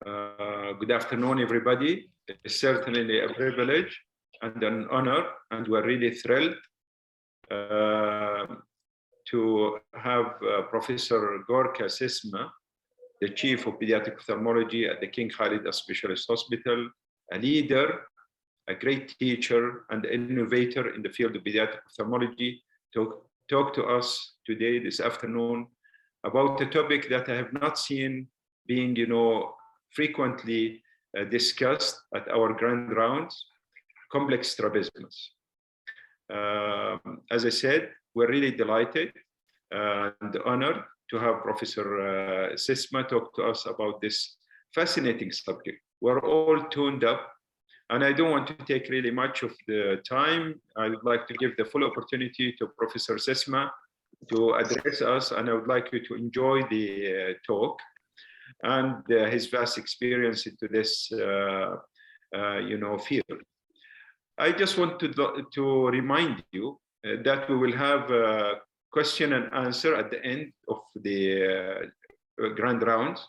Good afternoon, everybody. It's certainly a privilege and an honor, and we're really thrilled to have Professor Gorka Sesma, the Chief of Pediatric Ophthalmology at the King Khalid Specialist Hospital, a leader, a great teacher, and innovator in the field of pediatric ophthalmology, to talk to us today, this afternoon, about a topic that I have not seen being, frequently discussed at our grand rounds: complex strabismus. As I said, we're really delighted and honored to have Professor Sesma talk to us about this fascinating subject. We're all tuned up, and I don't want to take really much of the time. I would like to give the full opportunity to Professor Sesma to address us, and I would like you to enjoy the talk and his vast experience into this field. I just want to remind you that we will have a question and answer at the end of the grand rounds.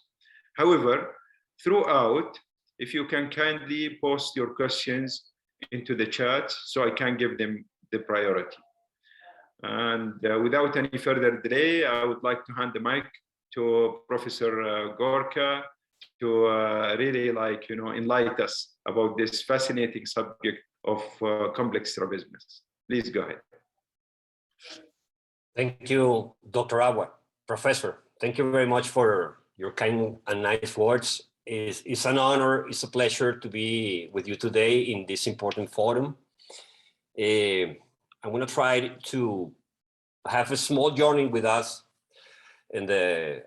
However, throughout, if you can kindly post your questions into the chat so I can give them the priority. And without any further delay, I would like to hand the mic to Professor Gorka to really enlighten us about this fascinating subject of complex strabismus. Please go ahead. Thank you, Dr. Agua. Professor, thank you very much for your kind and nice words. It's an honor, it's a pleasure to be with you today in this important forum. I'm going to try to have a small journey with us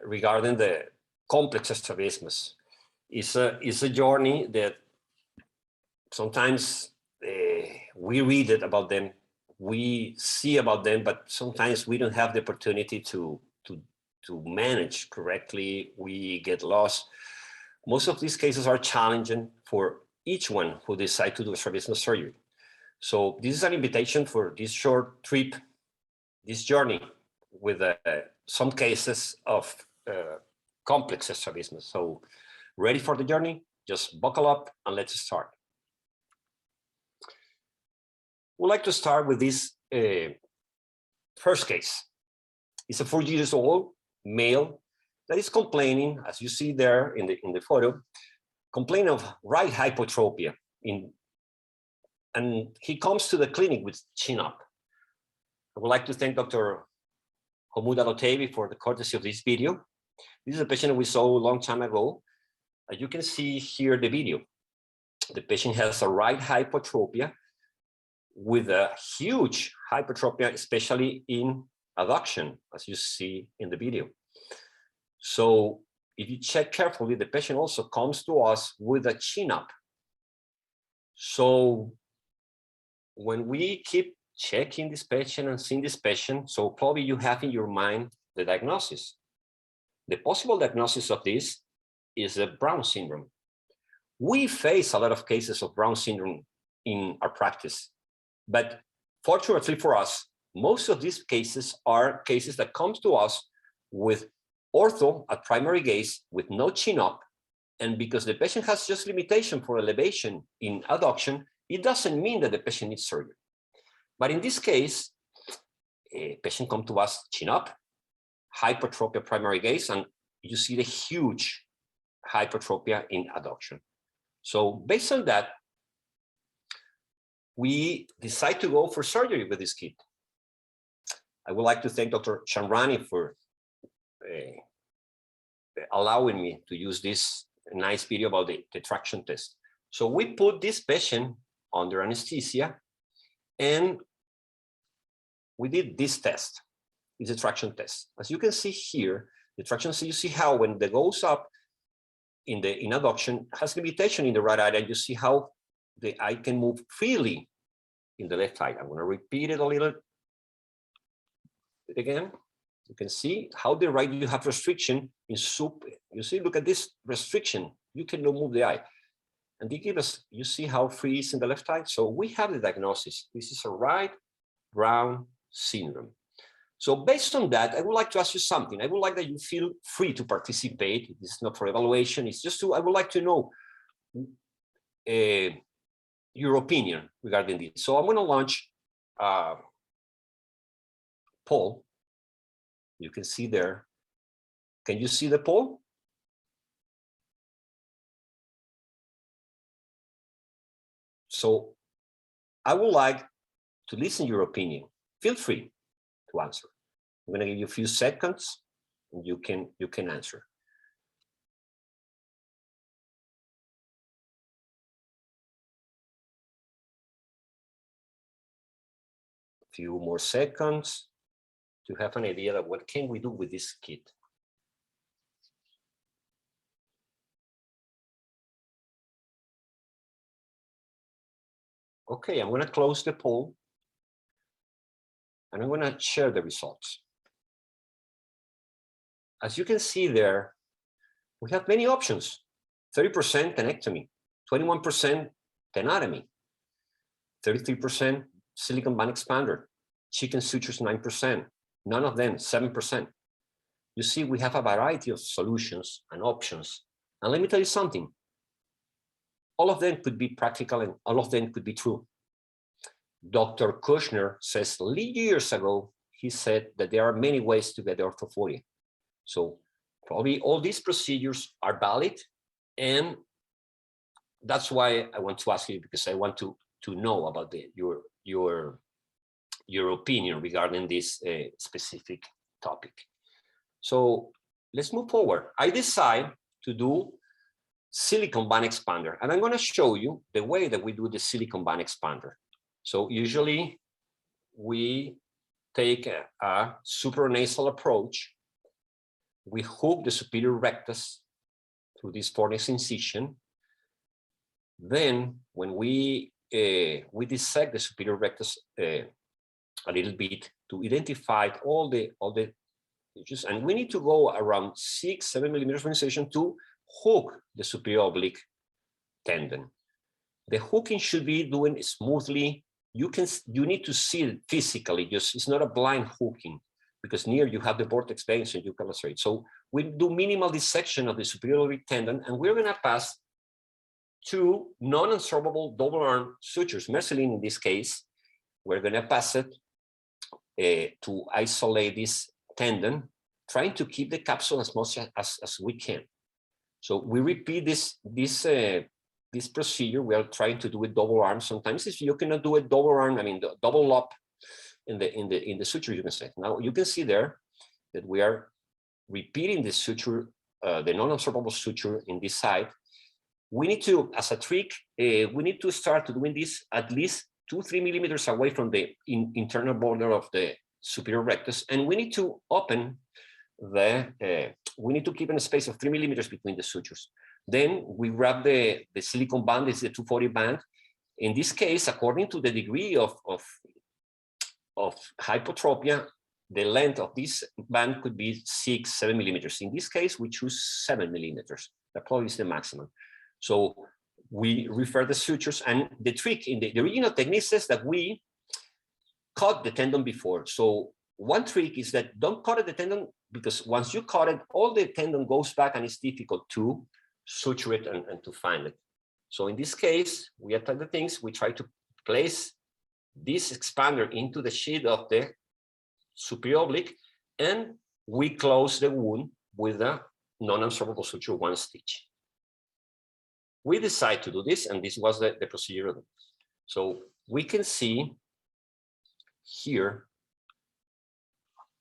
regarding the complex strabismus. It's a journey that sometimes we read it about them, we see about them, but sometimes we don't have the opportunity to manage correctly. We get lost. Most of these cases are challenging for each one who decides to do strabismus surgery. So this is an invitation for this short trip, this journey with some cases of complex strabismus. So ready for the journey? Just buckle up and let's start. We'd like to start with this first case. It's a 4 years old male that is complaining, as you see there in the photo, complaining of right hypotropia. And he comes to the clinic with chin up. I would like to thank Dr. Hamoud Al-Otaibi for the courtesy of this video. This is a patient we saw a long time ago. As you can see here the video, the patient has a right hypotropia with a huge hypertropia, especially in adduction, as you see in the video. So if you check carefully, the patient also comes to us with a chin up. So when we keep checking this patient and seeing this patient, so probably you have in your mind the diagnosis. The possible diagnosis of this is a Brown syndrome. We face a lot of cases of Brown syndrome in our practice, but fortunately for us, most of these cases are cases that come to us with ortho at primary gaze with no chin up, and because the patient has just limitation for elevation in adduction, it doesn't mean that the patient needs surgery. But in this case, a patient comes to us chin up, hypertropia primary gaze, and you see the huge hypertropia in adduction. So based on that, we decide to go for surgery with this kid. I would like to thank Dr. Shamrani for allowing me to use this nice video about the traction test. So we put this patient under anesthesia and we did this test. It's a traction test. As you can see here, the traction, so you see how when it goes up in adduction has limitation in the right eye, and you see how the eye can move freely in the left eye. I'm going to repeat it a little bit again. You can see how the right you have restriction in soup. You see, look at this restriction. You cannot move the eye. And they give us, you see how free is in the left eye? So we have the diagnosis. This is a right Brown syndrome. So based on that, I would like to ask you something. I would like that you feel free to participate. It's not for evaluation. It's just I would like to know your opinion regarding this. So I'm going to launch a poll. You can see there. Can you see the poll? So I would like to listen to your opinion. Feel free to answer. I'm going to give you a few seconds, and you can answer. A few more seconds to have an idea of what can we do with this kit. Okay, I'm going to close the poll, and I'm going to share the results. As you can see there, we have many options. 30% tenectomy, 21% tenotomy, 33% silicone band expander, chicken sutures 9%, none of them 7%. You see, we have a variety of solutions and options. And let me tell you something. All of them could be practical and all of them could be true. Dr. Kushner says years ago, he said that there are many ways to get orthophoria. So probably all these procedures are valid. And that's why I want to ask you, because I want to know about your opinion regarding this specific topic. So let's move forward. I decide to do silicone band expander, and I'm going to show you the way that we do the silicone band expander. So usually we take a supranasal approach. We hook the superior rectus through this fornix incision. Then when we dissect the superior rectus a little bit to identify all the issues, and we need to go around 6-7 millimeters of incision to hook the superior oblique tendon. The hooking should be doing smoothly. You need to see it physically. Just it's not a blind hooking, because near you have the vortex veins and you can lacerate. So we do minimal dissection of the superior oblique tendon, and we're going to pass two non-absorbable double arm sutures, Merceline in this case. We're going to pass it to isolate this tendon, trying to keep the capsule as much as we can. So we repeat this procedure. We are trying to do it double arm. Sometimes if you cannot do it double arm, I mean the double up in the suture, you can say. Now you can see there that we are repeating the suture, the non-absorbable suture in this side. We need to, as a trick, we need to start doing this at least 2-3 millimeters away from the internal border of the superior rectus, and we need to open we need to keep in a space of 3 millimeters between the sutures. Then we grab the silicone band, it's the 240 band. In this case, according to the degree of hypotropia, the length of this band could be 6-7 millimeters. In this case, we choose 7 millimeters. That probably is the maximum. So we refer the sutures, and the trick in the original technique says that we cut the tendon before. So one trick is that don't cut the tendon, because once you cut it, all the tendon goes back and it's difficult to suture it and to find it. So in this case, we apply the things, we try to place this expander into the sheath of the superior oblique, and we close the wound with a non-absorbable suture 1 stitch. We decide to do this, and this was the procedure. So we can see here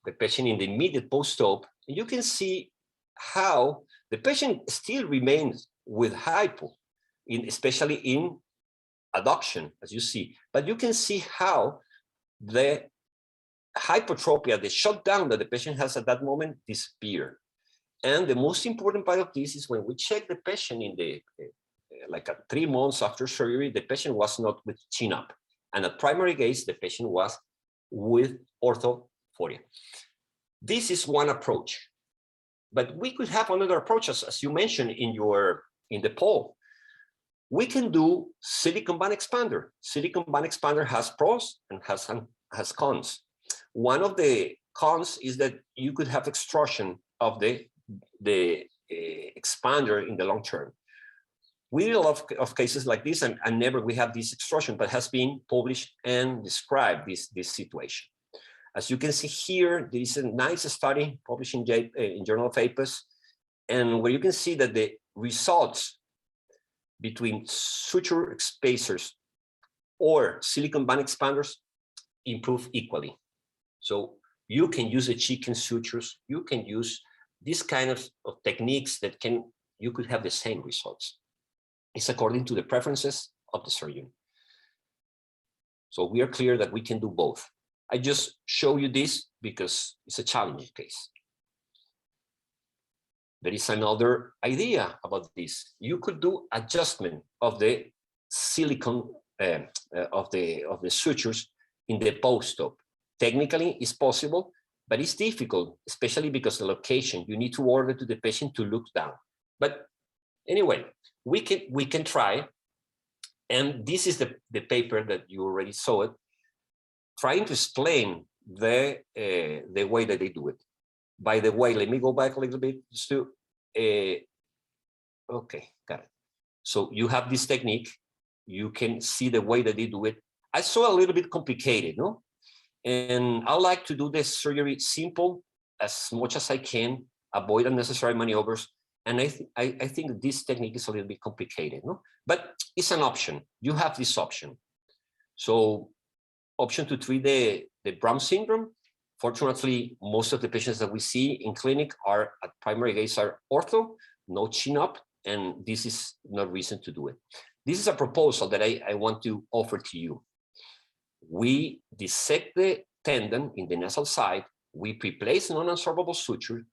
the patient in the immediate post-op, and you can see how the patient still remains with hypo, especially in adduction, as you see. But you can see how the hypertropia, the shutdown that the patient has at that moment, disappear. And the most important part of this is when we check the patient in the like 3 months after surgery, the patient was not with chin up, and at primary gaze, the patient was with orthophoria. This is one approach, but we could have another approach, as you mentioned in the poll. We can do silicone band expander. Silicone band expander has pros and has cons. One of the cons is that you could have extrusion of the expander in the long term. We did a lot of cases like this, and never we have this extrusion, but has been published and described this situation. As you can see here, there is a nice study published in Journal of APES, and where you can see that the results between suture spacers or silicone band expanders improve equally. So you can use the chicken sutures, you can use this kind of techniques that you could have the same results. It's according to the preferences of the surgeon. So we are clear that we can do both. I just show you this because it's a challenging case. There is another idea about this. You could do adjustment of the silicone of the sutures in the post-op. Technically, it's possible, but it's difficult, especially because the location, you need to order to the patient to look down. But anyway, we can try. And this is the paper that you already saw it, trying to explain the way that they do it. By the way, let me go back a little bit just to, okay, got it. So you have this technique, you can see the way that they do it. I saw a little bit complicated, no? And I like to do the surgery simple as much as I can, avoid unnecessary maneuvers. And I think this technique is a little bit complicated, no? But it's an option. You have this option. So option to treat the Brown syndrome. Fortunately, most of the patients that we see in clinic are at primary gaze are ortho, no chin up, and this is not reason to do it. This is a proposal that I want to offer to you. We dissect the tendon in the nasal side, we pre-place non-absorbable suture,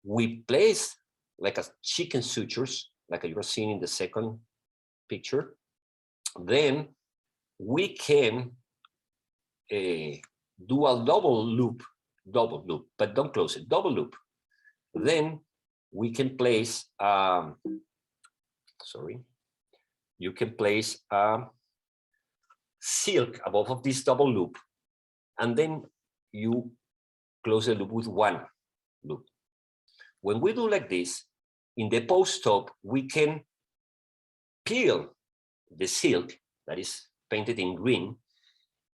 we place like a chicken sutures, like you are seeing in the second picture. Then we can do a double loop, but don't close it, double loop. Then we can place, you can place silk above of this double loop, and then you close the loop with one loop. When we do like this, in the post-op, we can peel the silk that is painted in green,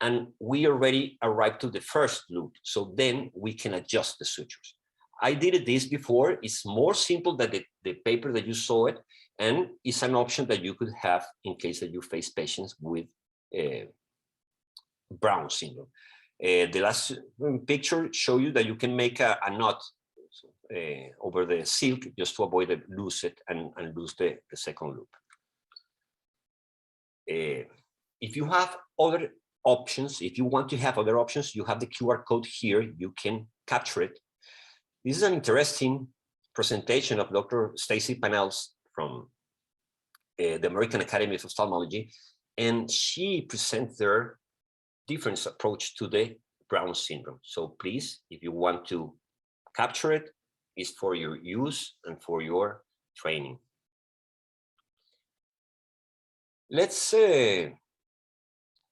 and we already arrived to the first loop. So then we can adjust the sutures. I did this before. It's more simple than the paper that you saw it, and it's an option that you could have in case that you face patients with Brown syndrome. The last picture show you that you can make a knot over the silk just to avoid it, lose it and lose the second loop. If you have other options, if you want to have other options, you have the QR code here, you can capture it. This is an interesting presentation of Dr. Stacy Panels from the American Academy of Ophthalmology, and she presents their different approach to the Brown syndrome. So please, if you want to capture it, it's for your use and for your training. Let's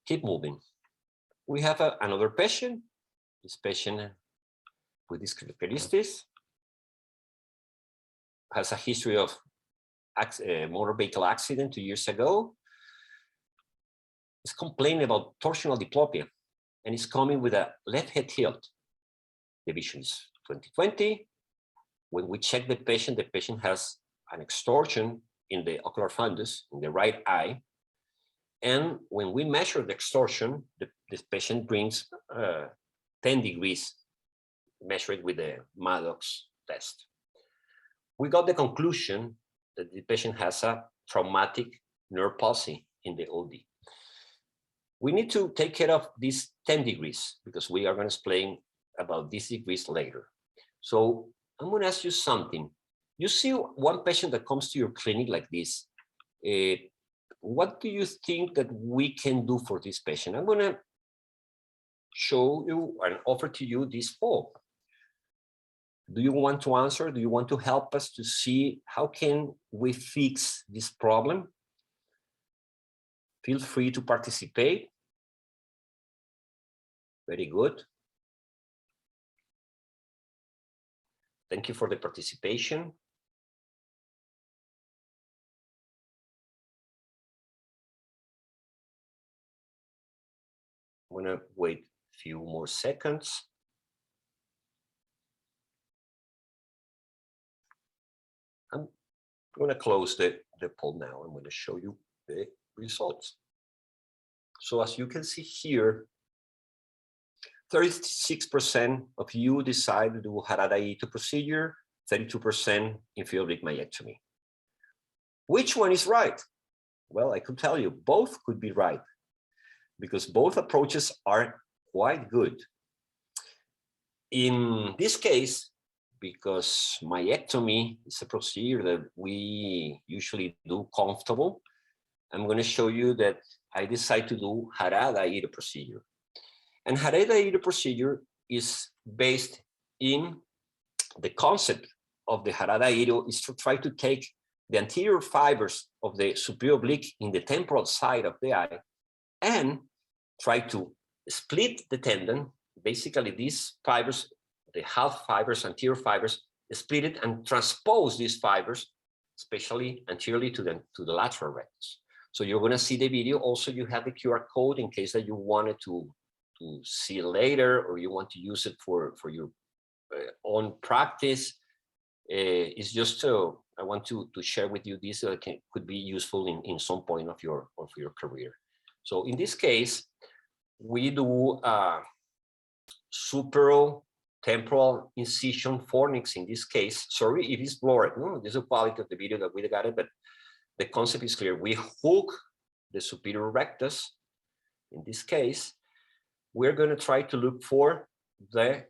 keep moving. We have another patient. This patient with this characteristics has a history of motor vehicle accident 2 years ago. He's complaining about torsional diplopia, and he's coming with a left head tilt. The vision is 20/20. When we check the patient has an extorsion in the ocular fundus in the right eye. And when we measure the extorsion, this patient brings 10 degrees measured with the Maddox test. We got the conclusion that the patient has a traumatic nerve palsy in the OD. We need to take care of these 10 degrees because we are going to explain about these degrees later. So I'm going to ask you something. You see one patient that comes to your clinic like this. What do you think that we can do for this patient? I'm going to show you and offer to you this poll. Do you want to answer? Do you want to help us to see how can we fix this problem? Feel free to participate. Very good. Thank you for the participation. I'm gonna wait a few more seconds. I'm gonna close the poll now. I'm gonna show you the results. So as you can see here, 36% of you decide to do Harada Ito procedure, 32% inferior oblique myectomy. Which one is right? Well, I could tell you both could be right because both approaches are quite good. In this case, because myectomy is a procedure that we usually do comfortable, I'm going to show you that I decide to do Harada Ito procedure. And Harada Ito procedure is based in the concept of the Harada Ito is to try to take the anterior fibers of the superior oblique in the temporal side of the eye and try to split the tendon. Basically, these fibers, the half fibers, anterior fibers, split it and transpose these fibers, especially anteriorly to the lateral rectus. So you're going to see the video. Also, you have the QR code in case that you wanted to see later or you want to use it for your own practice. It's just I want to share with you this could be useful in some point of your career. So in this case, we do temporal incision fornix in this case. Sorry, it is blurred. No, this is the quality of the video that we got it, but the concept is clear. We hook the superior rectus. In this case, we're going to try to look for the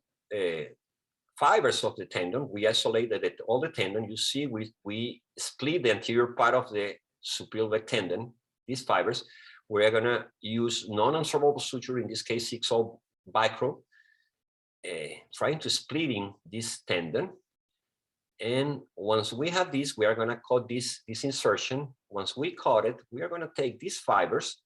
fibers of the tendon. We isolated all the tendon. You see, we split the anterior part of the superior tendon, these fibers. We're going to use non-absorbable suture, in this case, 6-0 micro, trying to splitting this tendon. And once we have this, we are going to cut this insertion. Once we cut it, we are going to take these fibers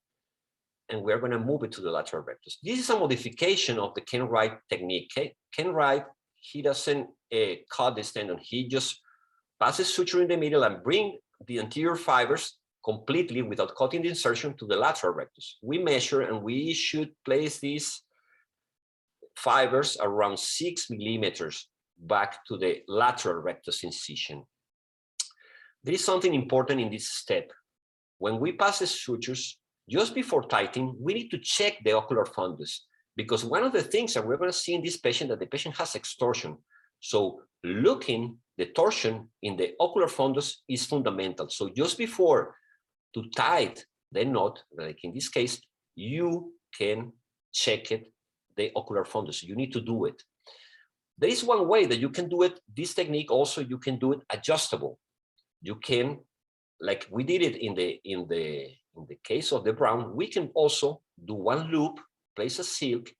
and we're going to move it to the lateral rectus. This is a modification of the Ken Wright technique. Ken Wright, he doesn't cut this tendon. He just passes suture in the middle and bring the anterior fibers completely without cutting the insertion to the lateral rectus. We measure and we should place these fibers around 6 millimeters back to the lateral rectus incision. There is something important in this step. When we pass the sutures, just before tightening, we need to check the ocular fundus, because one of the things that we're going to see in this patient that the patient has extorsion. So looking the torsion in the ocular fundus is fundamental. So just before to tighten the knot, like in this case, you can check it, the ocular fundus. You need to do it. There is one way that you can do it. This technique also, you can do it adjustable. You can, like we did it in the case of the brown, we can also do one loop, place a silk,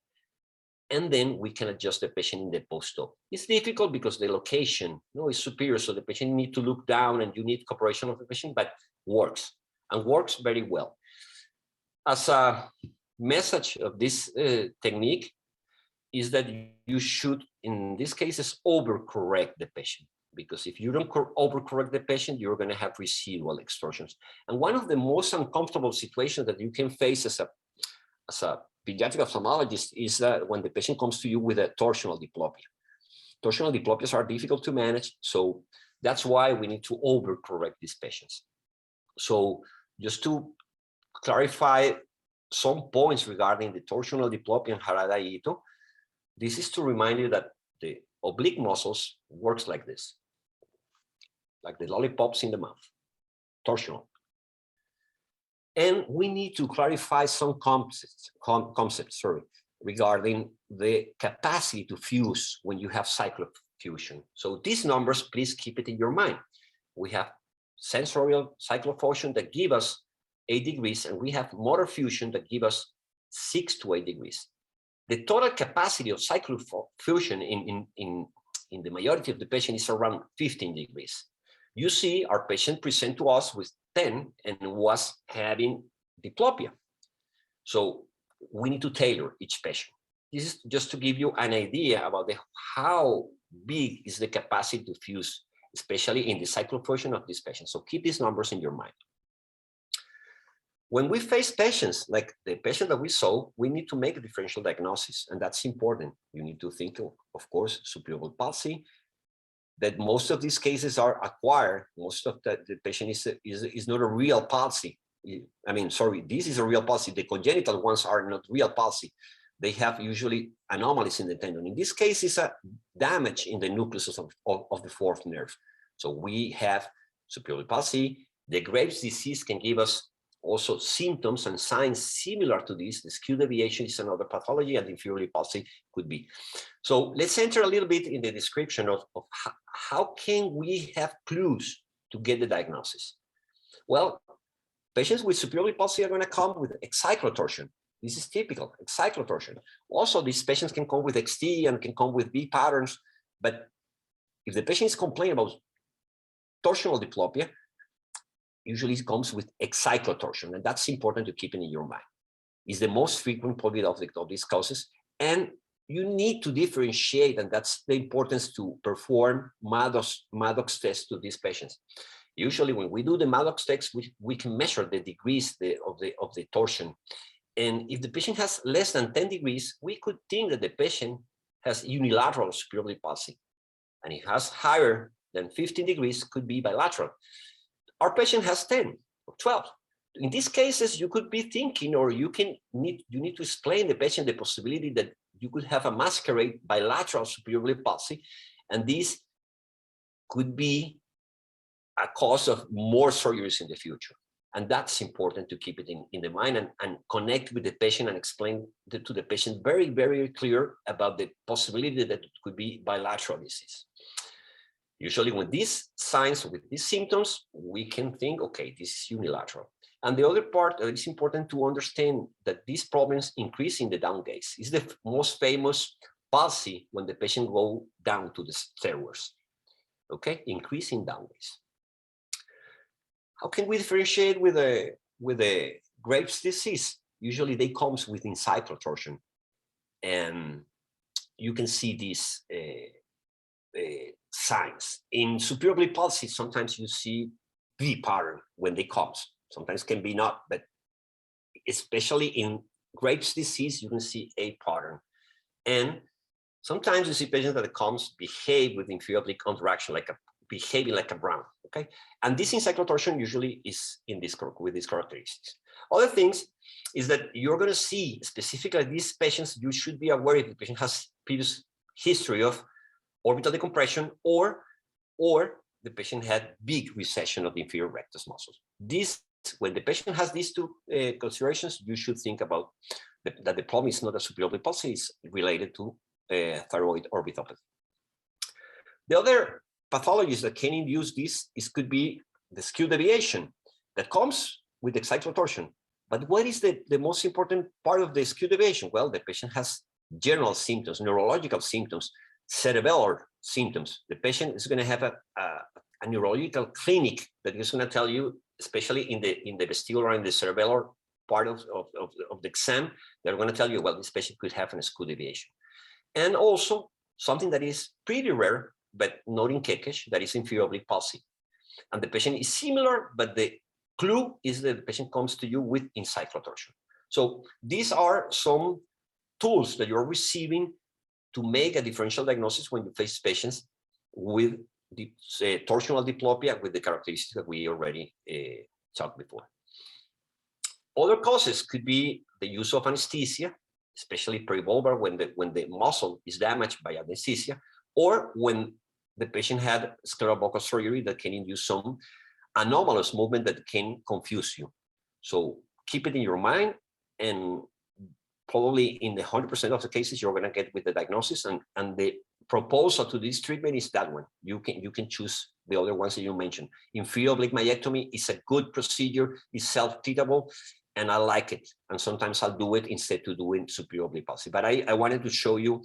and then we can adjust the patient in the post-op. It's difficult because the location is superior, so the patient needs to look down and you need cooperation of the patient, but works and works very well. As a message of this technique is that you should, in these cases, overcorrect the patient. Because if you don't overcorrect the patient, you're going to have residual extorsions. And one of the most uncomfortable situations that you can face as a pediatric ophthalmologist is that when the patient comes to you with a torsional diplopia. Torsional diplopias are difficult to manage, so that's why we need to overcorrect these patients. So just to clarify some points regarding the torsional diplopia and Harada Ito, this is to remind you that the oblique muscles works like this, like the lollipops in the mouth, torsional. And we need to clarify some concepts regarding the capacity to fuse when you have cyclofusion. So these numbers, please keep it in your mind. We have sensorial cyclofusion that give us 8 degrees, and we have motor fusion that give us 6 to 8 degrees. The total capacity of cyclofusion in the majority of the patient is around 15 degrees. You see, our patient present to us with 10 and was having diplopia. So we need to tailor each patient. This is just to give you an idea about how big is the capacity to fuse, especially in the cyclotorsion of this patient. So keep these numbers in your mind. When we face patients like the patient that we saw, we need to make a differential diagnosis, and that's important. You need to think of course, superior palsy, that most of these cases are acquired. Most of the patient is not a real palsy. I mean, sorry, this is a real palsy. The congenital ones are not real palsy. They have usually anomalies in the tendon. In this case, it's a damage in the nucleus of the fourth nerve. So we have superior palsy. The Graves' disease can give us also symptoms and signs similar to this. The skew deviation is another pathology, and inferior palsy could be. So let's enter a little bit in the description of how can we have clues to get the diagnosis. Well, patients with superior palsy are going to come with excyclotorsion. This is typical, excyclotorsion. Also, these patients can come with XT and can come with B patterns, but if the patient is complaining about torsional diplopia, usually it comes with excyclotorsion, and that's important to keep it in your mind. It's the most frequent probably of these causes, and you need to differentiate, and that's the importance to perform Maddox tests to these patients. Usually, when we do the Maddox tests, we can measure the degrees of the torsion. And if the patient has less than 10 degrees, we could think that the patient has unilateral superior palsy. And if it has higher than 15 degrees, could be bilateral. Our patient has 10 or 12. In these cases, you could be thinking, or you need to explain the patient the possibility that you could have a masquerade bilateral superior palsy, and this could be a cause of more surgeries in the future. And that's important to keep it in the mind and connect with the patient and explain to the patient very, very clear about the possibility that it could be bilateral disease. Usually with these signs, with these symptoms, we can think, okay, this is unilateral. And the other part, it's important to understand that these problems increase in the down gaze. It's the most famous palsy when the patient go down to the stairways, okay? Increasing down gaze. How can we differentiate with a Graves' disease? Usually they comes with encyclotorsion, and you can see these signs. In superior palsy, sometimes you see V pattern when they comes. Sometimes can be not, but especially in Graves' disease, you can see A pattern. And sometimes you see patients that comes behave with inferior oblique interaction, like behaving like a brown, okay? And this encyclotorsion usually is in this with these characteristics. Other things is that you're going to see specifically these patients, you should be aware if the patient has previous history of orbital decompression or the patient had big recession of the inferior rectus muscles. This, when the patient has these two considerations, you should think about that the problem is not a superior palsy, it's related to thyroid orbitopathy. The other pathologies that can induce this could be the skew deviation that comes with excyclotorsion. But what is the most important part of the skew deviation? Well, the patient has general symptoms, neurological symptoms, cerebellar symptoms. The patient is going to have a neurological clinic that is going to tell you, especially in the vestibular and the cerebellar part of the exam, they're going to tell you, well, this patient could have a skew deviation. And also something that is pretty rare, but not in Kekesh, that is inferior oblique palsy. And the patient is similar, but the clue is that the patient comes to you with encyclotorsion. So these are some tools that you're receiving to make a differential diagnosis when you face patients with the torsional diplopia with the characteristics that we already talked before. Other causes could be the use of anesthesia, especially perivulvar when the muscle is damaged by anesthesia, or when the patient had scleral buckle surgery that can induce some anomalous movement that can confuse you. So keep it in your mind, and probably in the 100% of the cases you're going to get with the diagnosis, and the proposal to this treatment is that one. You can choose the other ones that you mentioned. Inferior oblique myectomy is a good procedure, it's self-treatable, and I like it. And sometimes I'll do it instead to doing superior oblique palsy. But I wanted to show you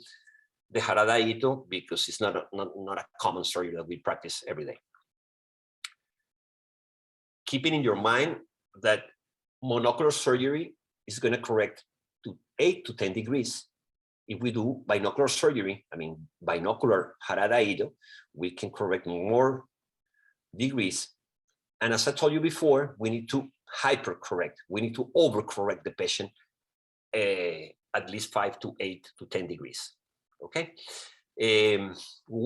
the Harada Ito because it's not a common surgery that we practice every day. Keeping in your mind that monocular surgery is going to correct to 8 to 10 degrees. if we do binocular surgery, I mean, binocular Harada ido, we can correct more degrees. And as I told you before, we need to hypercorrect. We need to overcorrect the patient at least 5 to 8 to 10 degrees. Okay.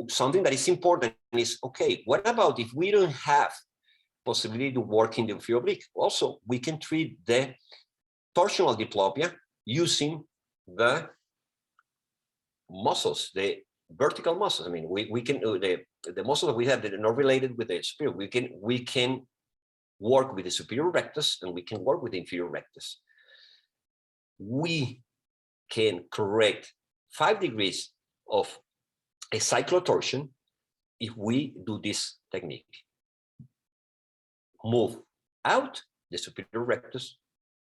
Something that is important is, okay, what about if we don't have possibility to work in the inferior oblique? Also, we can treat the torsional diplopia using the muscles, the vertical muscles. I mean, we can the muscles that we have that are not related with the superior. We can work with the superior rectus and we can work with the inferior rectus. We can correct 5 degrees of a cyclotorsion if we do this technique. Move out the superior rectus,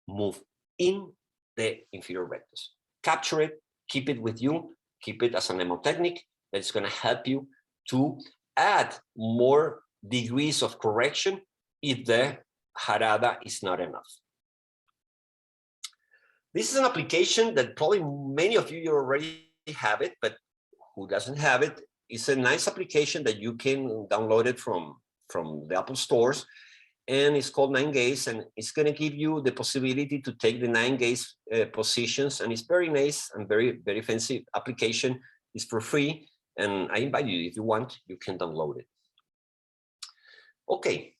move in the inferior rectus. Capture it, keep it with you, keep it as a memo technique that's going to help you to add more degrees of correction if the Harada is not enough. This is an application that probably many of you already have it, but who doesn't have it, it's a nice application that you can download it from the Apple stores, and it's called 9 gaze, and it's going to give you the possibility to take the 9 gaze positions, and it's very nice and very, very fancy application. It's for free, and I invite you, if you want, you can download it. Okay,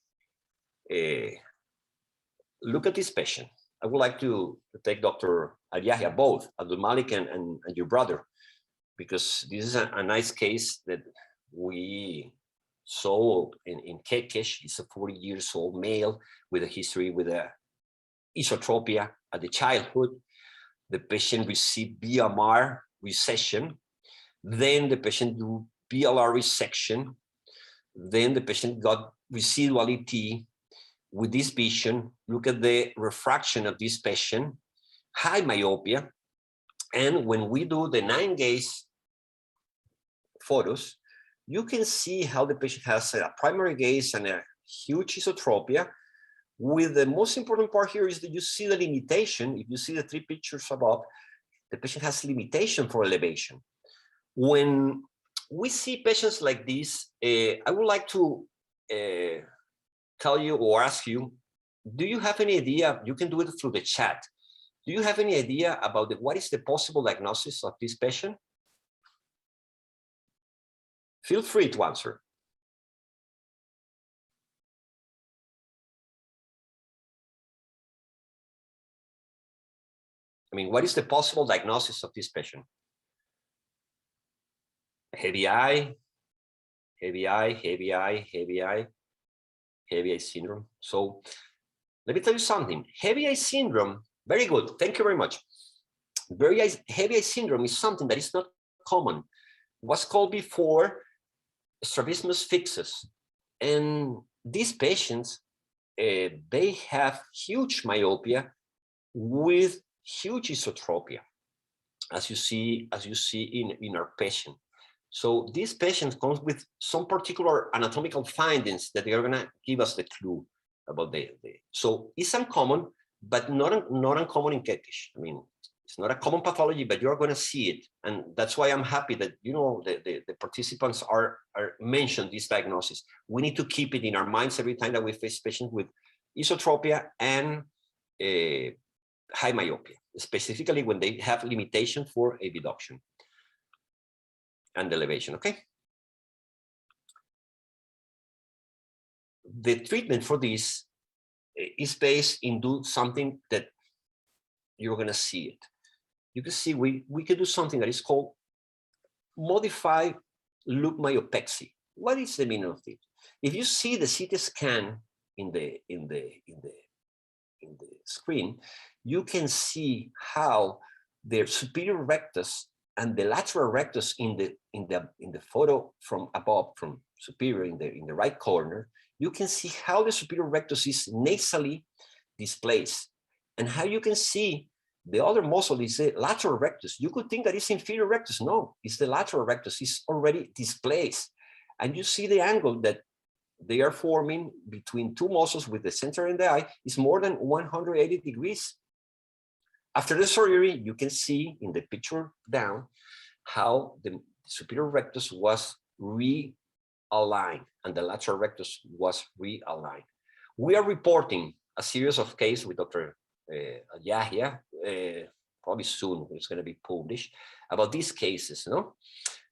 look at this patient. I would like to take Dr. Ariahia, both Abdul Malik and your brother, because this is a nice case that we saw in Kekesh. He's a 40-year-old male with a history with a esotropia at the childhood. The patient received BMR recession. Then the patient do BLR resection. Then the patient got residual ET. With this vision, look at the refraction of this patient, high myopia. And when we do the 9 gaze photos, you can see how the patient has a primary gaze and a huge esotropia. With the most important part here is that you see the limitation. If you see the 3 pictures above, the patient has limitation for elevation. When we see patients like this, I would like to tell you or ask you, do you have any idea? You can do it through the chat. Do you have any idea about what is the possible diagnosis of this patient? Feel free to answer. I mean, what is the possible diagnosis of this patient? Heavy eye, heavy eye, heavy eye, heavy eye, heavy eye syndrome. So let me tell you something. Heavy eye syndrome, very good. Thank you very much. Heavy eye syndrome is something that is not common. What's called before strabismus fixus. And these patients, they have huge myopia with huge esotropia, as you see in our patient. So these patients come with some particular anatomical findings that they are going to give us the clue about so it's uncommon, but not uncommon in Kekesh. I mean, it's not a common pathology, but you're going to see it. And that's why I'm happy that, you know, the participants are mentioned this diagnosis. We need to keep it in our minds every time that we face patients with esotropia and high myopia, specifically when they have limitation for abduction and elevation, okay? The treatment for this is based in do something that you're gonna see it. You can see we can do something that is called modified loop myopexy. What is the meaning of it? If you see the CT scan in the screen, you can see how the superior rectus and the lateral rectus in the photo from above, from superior in the right corner, you can see how the superior rectus is nasally displaced, and how you can see the other muscle is the lateral rectus. You could think that it's inferior rectus. No, it's the lateral rectus. It's already displaced, and you see the angle that they are forming between 2 muscles with the center in the eye is more than 180 degrees. After the surgery, you can see in the picture down how the superior rectus was realigned and the lateral rectus was realigned. We are reporting a series of cases with Dr. Yahya, probably soon it's going to be published, about these cases. No?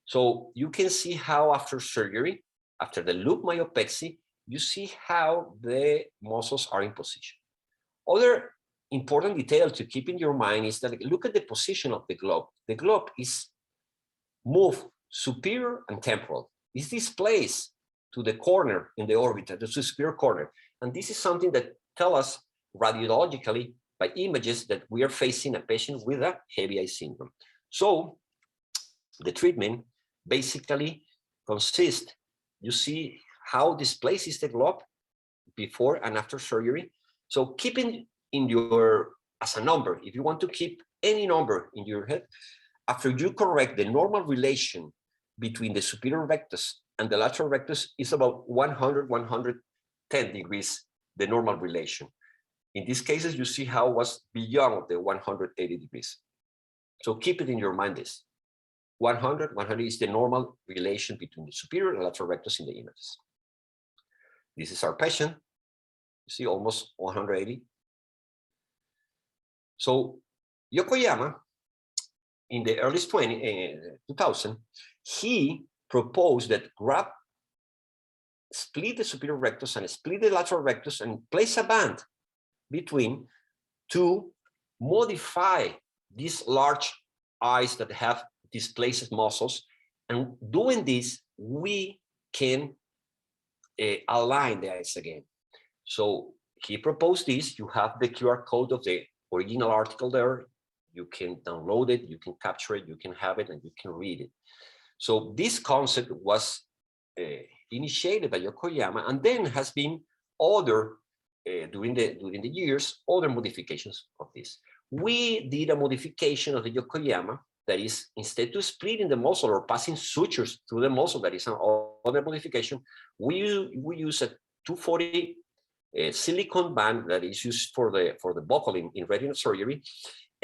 So you can see how after surgery, after the loop myopexy, you see how the muscles are in position. Other important detail to keep in your mind is that look at the position of the globe. The globe is moved superior and temporal. It's displaced to the corner in the orbiter, the superior corner. And this is something that tells us radiologically by images that we are facing a patient with a heavy eye syndrome. So the treatment basically consists, you see how displaced is the globe before and after surgery. So keeping in your, as a number, if you want to keep any number in your head, after you correct the normal relation between the superior rectus and the lateral rectus is about 100, 110 degrees, the normal relation. In these cases, you see how it was beyond the 180 degrees. So keep it in your mind this. 100 is the normal relation between the superior and lateral rectus in the images. This is our patient. You see almost 180. So Yokoyama, in the early 2000, he proposed that split the superior rectus and split the lateral rectus and place a band between to modify these large eyes that have displaced muscles. And doing this, we can align the eyes again. So he proposed this. You have the QR code of the original article there. You can download it, you can capture it, you can have it, and you can read it. So this concept was initiated by Yokoyama, and then has been other, during the years, other modifications of this. We did a modification of the Yokoyama that is, instead of splitting the muscle or passing sutures through the muscle, that is another modification, we use a 240 silicone band that is used for the buckle in retina surgery.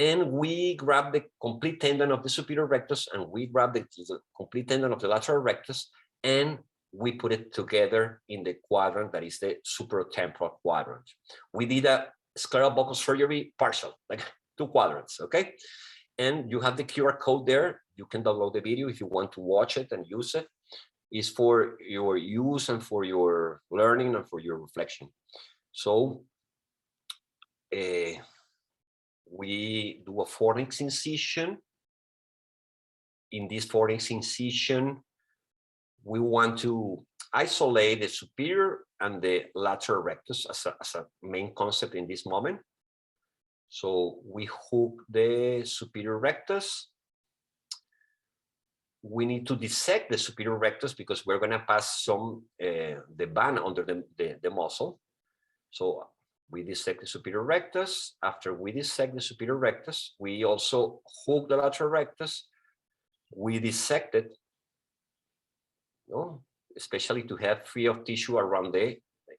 And we grab the complete tendon of the superior rectus and we grab the complete tendon of the lateral rectus and we put it together in the quadrant that is the supratemporal quadrant. We did a scleral buckle surgery partial, like 2 quadrants, okay? And you have the QR code there. You can download the video if you want to watch it and use it. It's for your use and for your learning and for your reflection. So, we do a fornix incision. In this fornix incision, we want to isolate the superior and the lateral rectus as a main concept in this moment. So we hook the superior rectus. We need to dissect the superior rectus because we're going to pass some the band under the muscle. So we dissect the superior rectus. After we dissect the superior rectus, we also hook the lateral rectus. We dissect it, especially to have free of tissue around the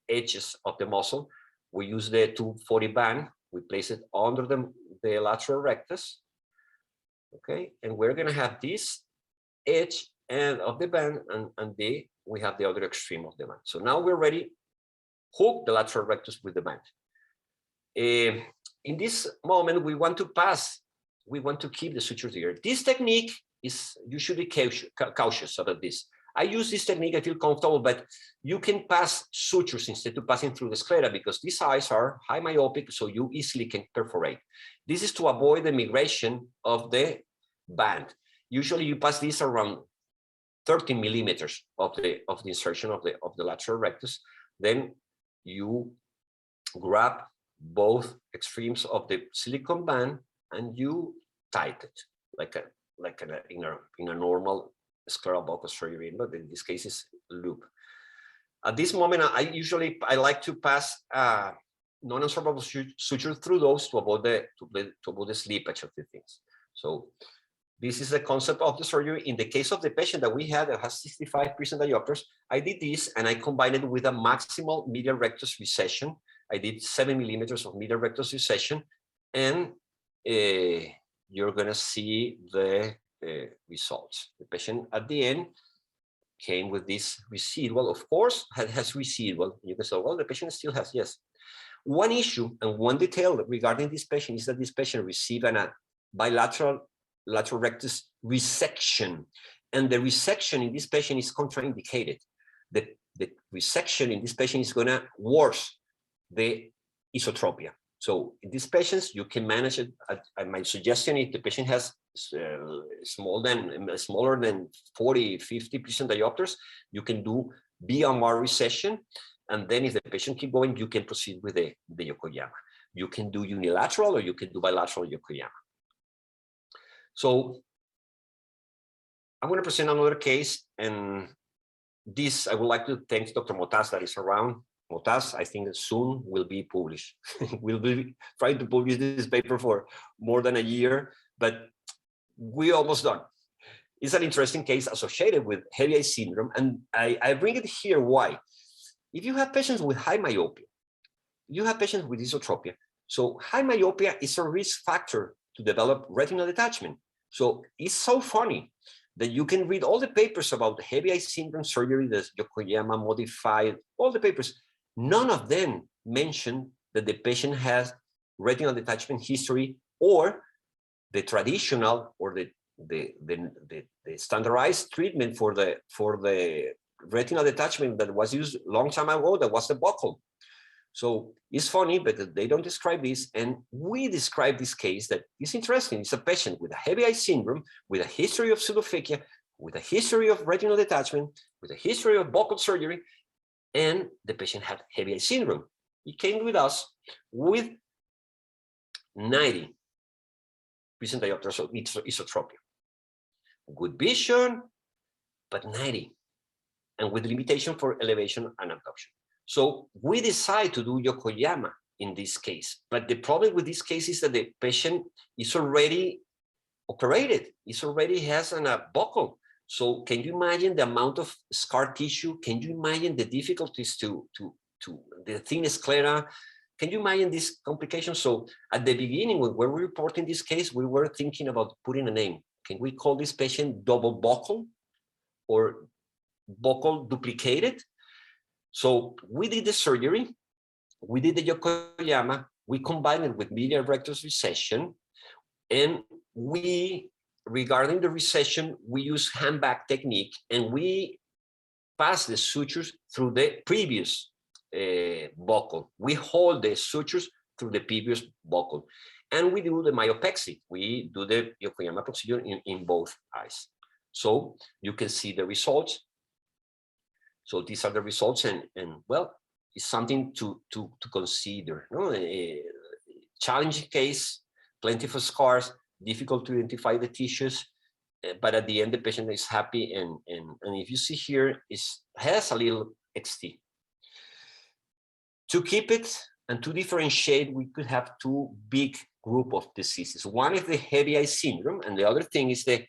edges of the muscle. We use the 240 band. We place it under the lateral rectus. Okay, and we're going to have this edge end of the band, and we have the other extreme of the band. So now we're ready. Hook the lateral rectus with the band. In this moment, we want to keep the sutures here. This technique is, you should be cautious about this. I use this technique, I feel comfortable, but you can pass sutures instead of passing through the sclera because these eyes are high myopic, so you easily can perforate. This is to avoid the migration of the band. Usually you pass this around 13 millimeters of the insertion of the lateral rectus. Then you grab both extremes of the silicone band and you tighten it in a normal scleral buckle surgery, but in this case is loop. At this moment, I like to pass non-absorbable suture through those to avoid the slippage of the things. So this is the concept of the surgery. In the case of the patient that we had that has 65% diopters, I did this and I combined it with a maximal medial rectus recession. I did 7 millimeters of medial rectus recession, and you're going to see the results. The patient at the end came with this residual, of course, has residual. You can say, well, the patient still has, yes. One issue and one detail regarding this patient is that this patient received a bilateral lateral rectus resection, and the resection in this patient is contraindicated. The resection in this patient is going to worsen the esotropia. So in these patients, you can manage it. My suggestion, if the patient has smaller than 40–50% diopters, you can do BMR recession. And then if the patient keep going, you can proceed with the Yokoyama. You can do unilateral or you can do bilateral Yokoyama. So I'm going to present another case, and this I would like to thank Dr. Motas that is around. Motas, I think soon will be published. We'll be trying to publish this paper for more than a year, but we're almost done. It's an interesting case associated with heavy eye syndrome, and I bring it here. Why? If you have patients with high myopia, you have patients with esotropia. So high myopia is a risk factor to develop retinal detachment. So it's so funny that you can read all the papers about the heavy eye syndrome surgery, the Yokoyama modified, all the papers. None of them mention that the patient has retinal detachment history or the traditional or the standardized treatment for the retinal detachment that was used a long time ago, that was the buckle. So it's funny because they don't describe this, and we describe this case that is interesting. It's a patient with a heavy eye syndrome, with a history of pseudophakia, with a history of retinal detachment, with a history of buccal surgery, and the patient had heavy eye syndrome. He came with us with 90% diopters of esotropia. Good vision, but 90, and with limitation for elevation and abduction. So we decide to do Yokoyama in this case. But the problem with this case is that the patient is already operated. It already has a buckle. So can you imagine the amount of scar tissue? Can you imagine the difficulties to the thin sclera? Can you imagine these complications? So at the beginning, when we were reporting this case, we were thinking about putting a name. Can we call this patient double buckle or buckle duplicated? So we did the surgery, we did the Yokoyama, we combined it with medial rectus recession, and we, regarding the recession, we use handbag technique, and we pass the sutures through the previous buckle. We hold the sutures through the previous buckle, and we do the myopexy. We do the Yokoyama procedure in both eyes. So you can see the results. So these are the results, and well, it's something to consider. No? A challenging case, plenty of scars, difficult to identify the tissues, but at the end the patient is happy, and if you see here, it has a little XT. To keep it and to differentiate, we could have two big group of diseases. One is the heavy eye syndrome, and the other thing is the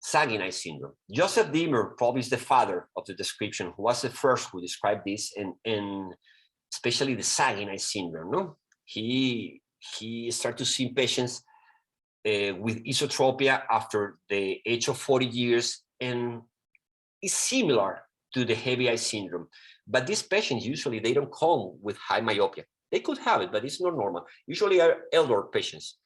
sagging eye syndrome. Joseph Dimmer probably is the father of the description, who was the first who described this, and especially the sagging eye syndrome. No, he started to see patients with esotropia after the age of 40 years, and is similar to the heavy eye syndrome. But these patients usually they don't come with high myopia. They could have it, but it's not normal. Usually are elder patients,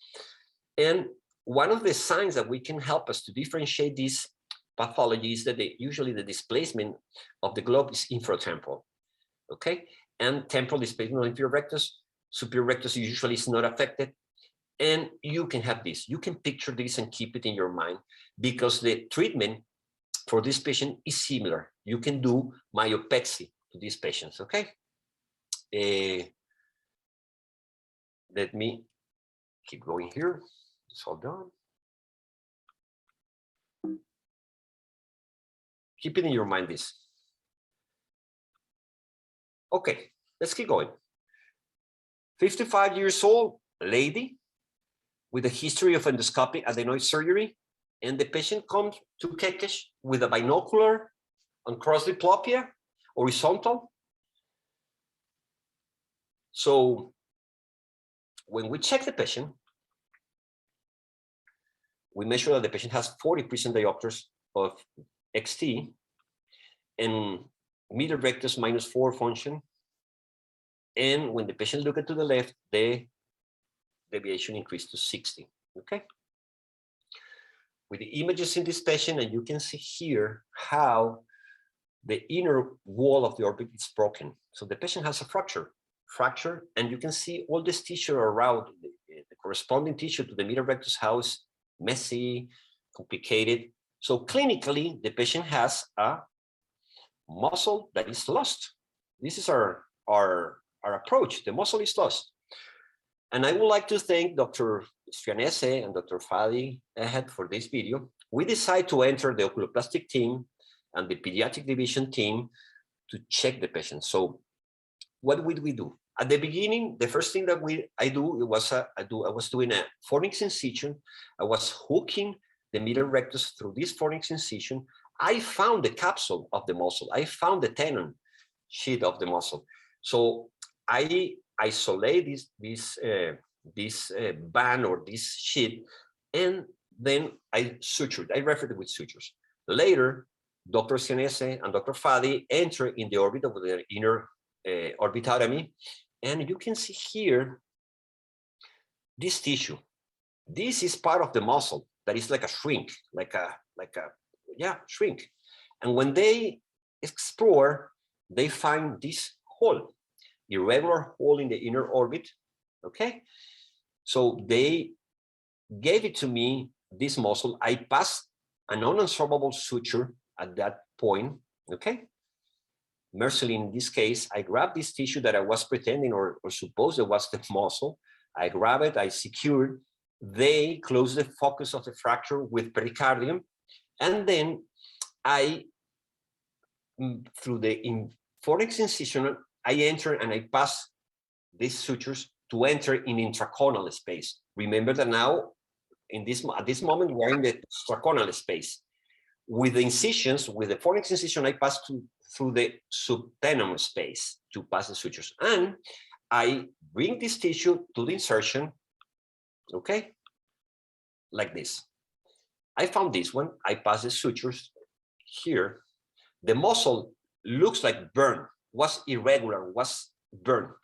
and one of the signs that we can help us to differentiate this pathology is that usually the displacement of the globe is infratemporal, okay? And temporal displacement of inferior rectus, superior rectus usually is not affected. And you can have this. You can picture this and keep it in your mind, because the treatment for this patient is similar. You can do myopexy to these patients, okay? Let me keep going here. It's all done. Keep it in your mind, this. Okay, let's keep going. 55 years old lady with a history of endoscopic adenoid surgery, and the patient comes to Kekesh with a binocular on cross diplopia, horizontal. So when we check the patient, we measure that the patient has 40% diopters of XT and middle rectus -4 function. And when the patient looked to the left, the deviation increased to 60, okay? With the images in this patient, and you can see here how the inner wall of the orbit is broken. So the patient has a fracture, and you can see all this tissue around the corresponding tissue to the middle rectus house, messy, complicated. So clinically, the patient has a muscle that is lost. This is our approach. The muscle is lost. And I would like to thank Dr. Sfianese and Dr. Fadi ahead for this video. We decided to enter the oculoplastic team and the pediatric division team to check the patient. So what would we do? At the beginning, the first thing that I was doing a fornix incision. I was hooking the middle rectus through this fornix incision. I found the capsule of the muscle. I found the tendon sheet of the muscle. So I isolate this band or this sheet, and then I sutured. I referred it with sutures. Later, Dr. Sfianese and Dr. Fadi enter in the orbit of the inner orbitotomy, and you can see here this tissue. This is part of the muscle that is like a shrink, shrink. And when they explore, they find this hole, irregular hole in the inner orbit. Okay, so they gave it to me, this muscle. I passed a non-absorbable suture at that point. Okay, mercifully in this case, I grabbed this tissue that I was pretending or supposed it was the muscle. I grab it, I secured. They close the focus of the fracture with pericardium, and then I, through the fornix incision, I enter and I pass these sutures to enter in intraconal space. Remember that now, at this moment, we're in the extraconal space. With the incisions, with the fornix incision, I pass through the subtenon space to pass the sutures. And I bring this tissue to the insertion, okay, like this. I found this one. I pass the sutures here. The muscle looks like burn, was irregular, was burn.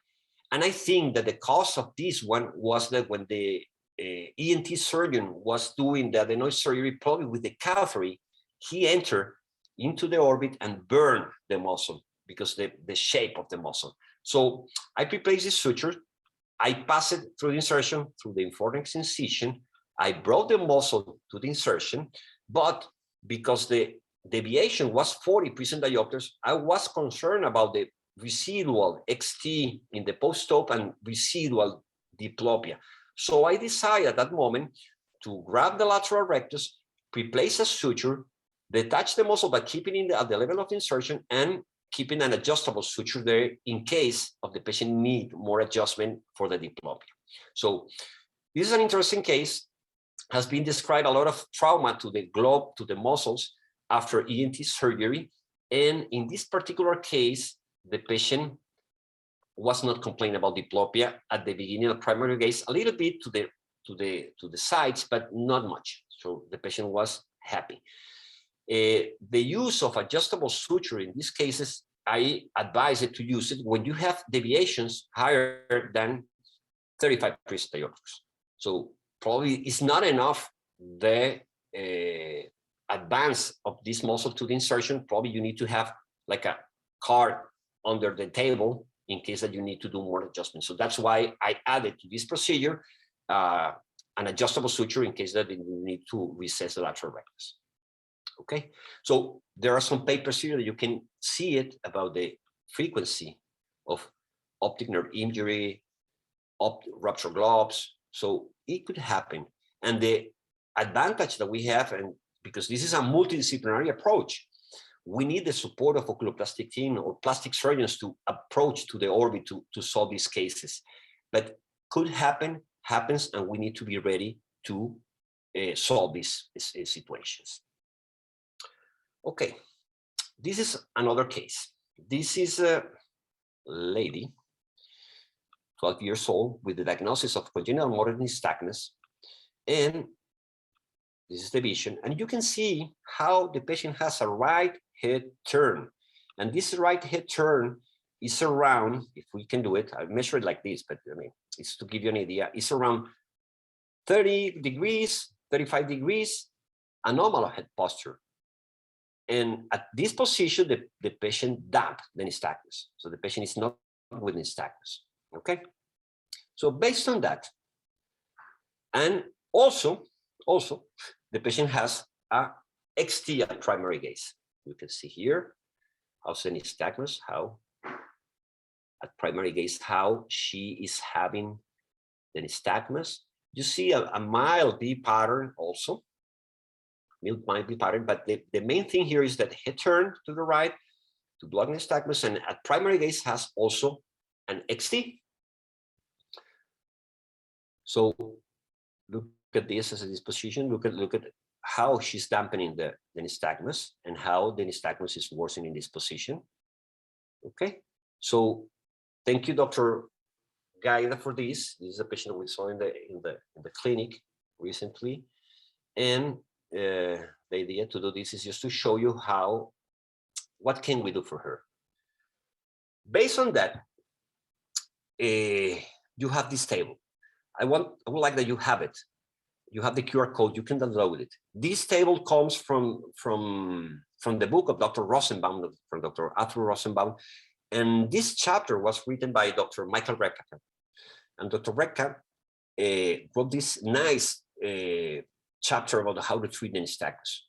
And I think that the cause of this one was that when the ENT surgeon was doing the adenoid surgery, probably with the catheter, he entered into the orbit and burned the muscle because the shape of the muscle. So I preplace this suture. I pass it through the insertion, through the fornix incision. I brought the muscle to the insertion, but because the deviation was 40% diopters, I was concerned about the residual XT in the postop and residual diplopia. So I decided at that moment to grab the lateral rectus, replace a suture, detach the muscle by keeping it at the level of the insertion and keeping an adjustable suture there in case of the patient need more adjustment for the diplopia. So this is an interesting case. Has been described a lot of trauma to the globe, to the muscles after ENT surgery. And in this particular case, the patient was not complaining about diplopia at the beginning of primary gaze, a little bit to the sides, but not much. So the patient was happy. The use of adjustable suture in these cases, I advise it to use it when you have deviations higher than 35 diopters. So probably it's not enough the advance of this muscle to the insertion. Probably you need to have like a card under the table in case that you need to do more adjustments. So that's why I added to this procedure an adjustable suture in case that you need to recess the lateral rectus. Okay, so there are some papers here that you can see it about the frequency of optic nerve injury, ruptured globes. So it could happen. And the advantage that we have, and because this is a multidisciplinary approach, we need the support of oculoplastic team or plastic surgeons to approach to the orbit to solve these cases. But could happen, happens, and we need to be ready to solve these situations. Okay, this is another case. This is a lady, 12 years old, with the diagnosis of congenital motor nystagmus. And This is the vision. And you can see how the patient has a right head turn. And this right head turn is around, if we can do it, I measure it like this, but I mean, it's to give you an idea, it's around 30 degrees, 35 degrees, a normal head posture. And at this position, the patient damp the nystagmus. So the patient is not with nystagmus, okay? So based on that, and also the patient has a XT at primary gaze. You can see here how's the nystagmus, how at primary gaze, how she is having the nystagmus. You see a mild V pattern also, mild V pattern, but the main thing here is that head turn to the right to block nystagmus, and at primary gaze has also an XT. So look at this as a disposition. Look at how she's dampening the nystagmus and how the nystagmus is worsening in this position. Okay, so thank you, Dr. Gaida, for this. This is a patient we saw in the clinic recently, and the idea to do this is just to show you what can we do for her. Based on that, you have this table. I would like that you have it. You have the QR code. You can download it. This table comes from the book of Dr. Rosenbaum, from Dr. Arthur Rosenbaum, and this chapter was written by Dr. Michael Recka. And Dr. Recka wrote this nice chapter about how to treat the nystagmus.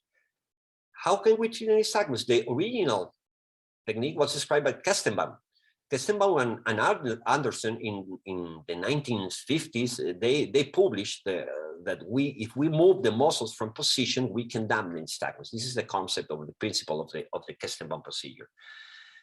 How can we treat the nystagmus? The original technique was described by Kestenbaum. Kestenbaum and Anderson in the 1950s, they published that if we move the muscles from position, we can dampen nystagmus. This is the concept of the principle of the Kestenbaum procedure.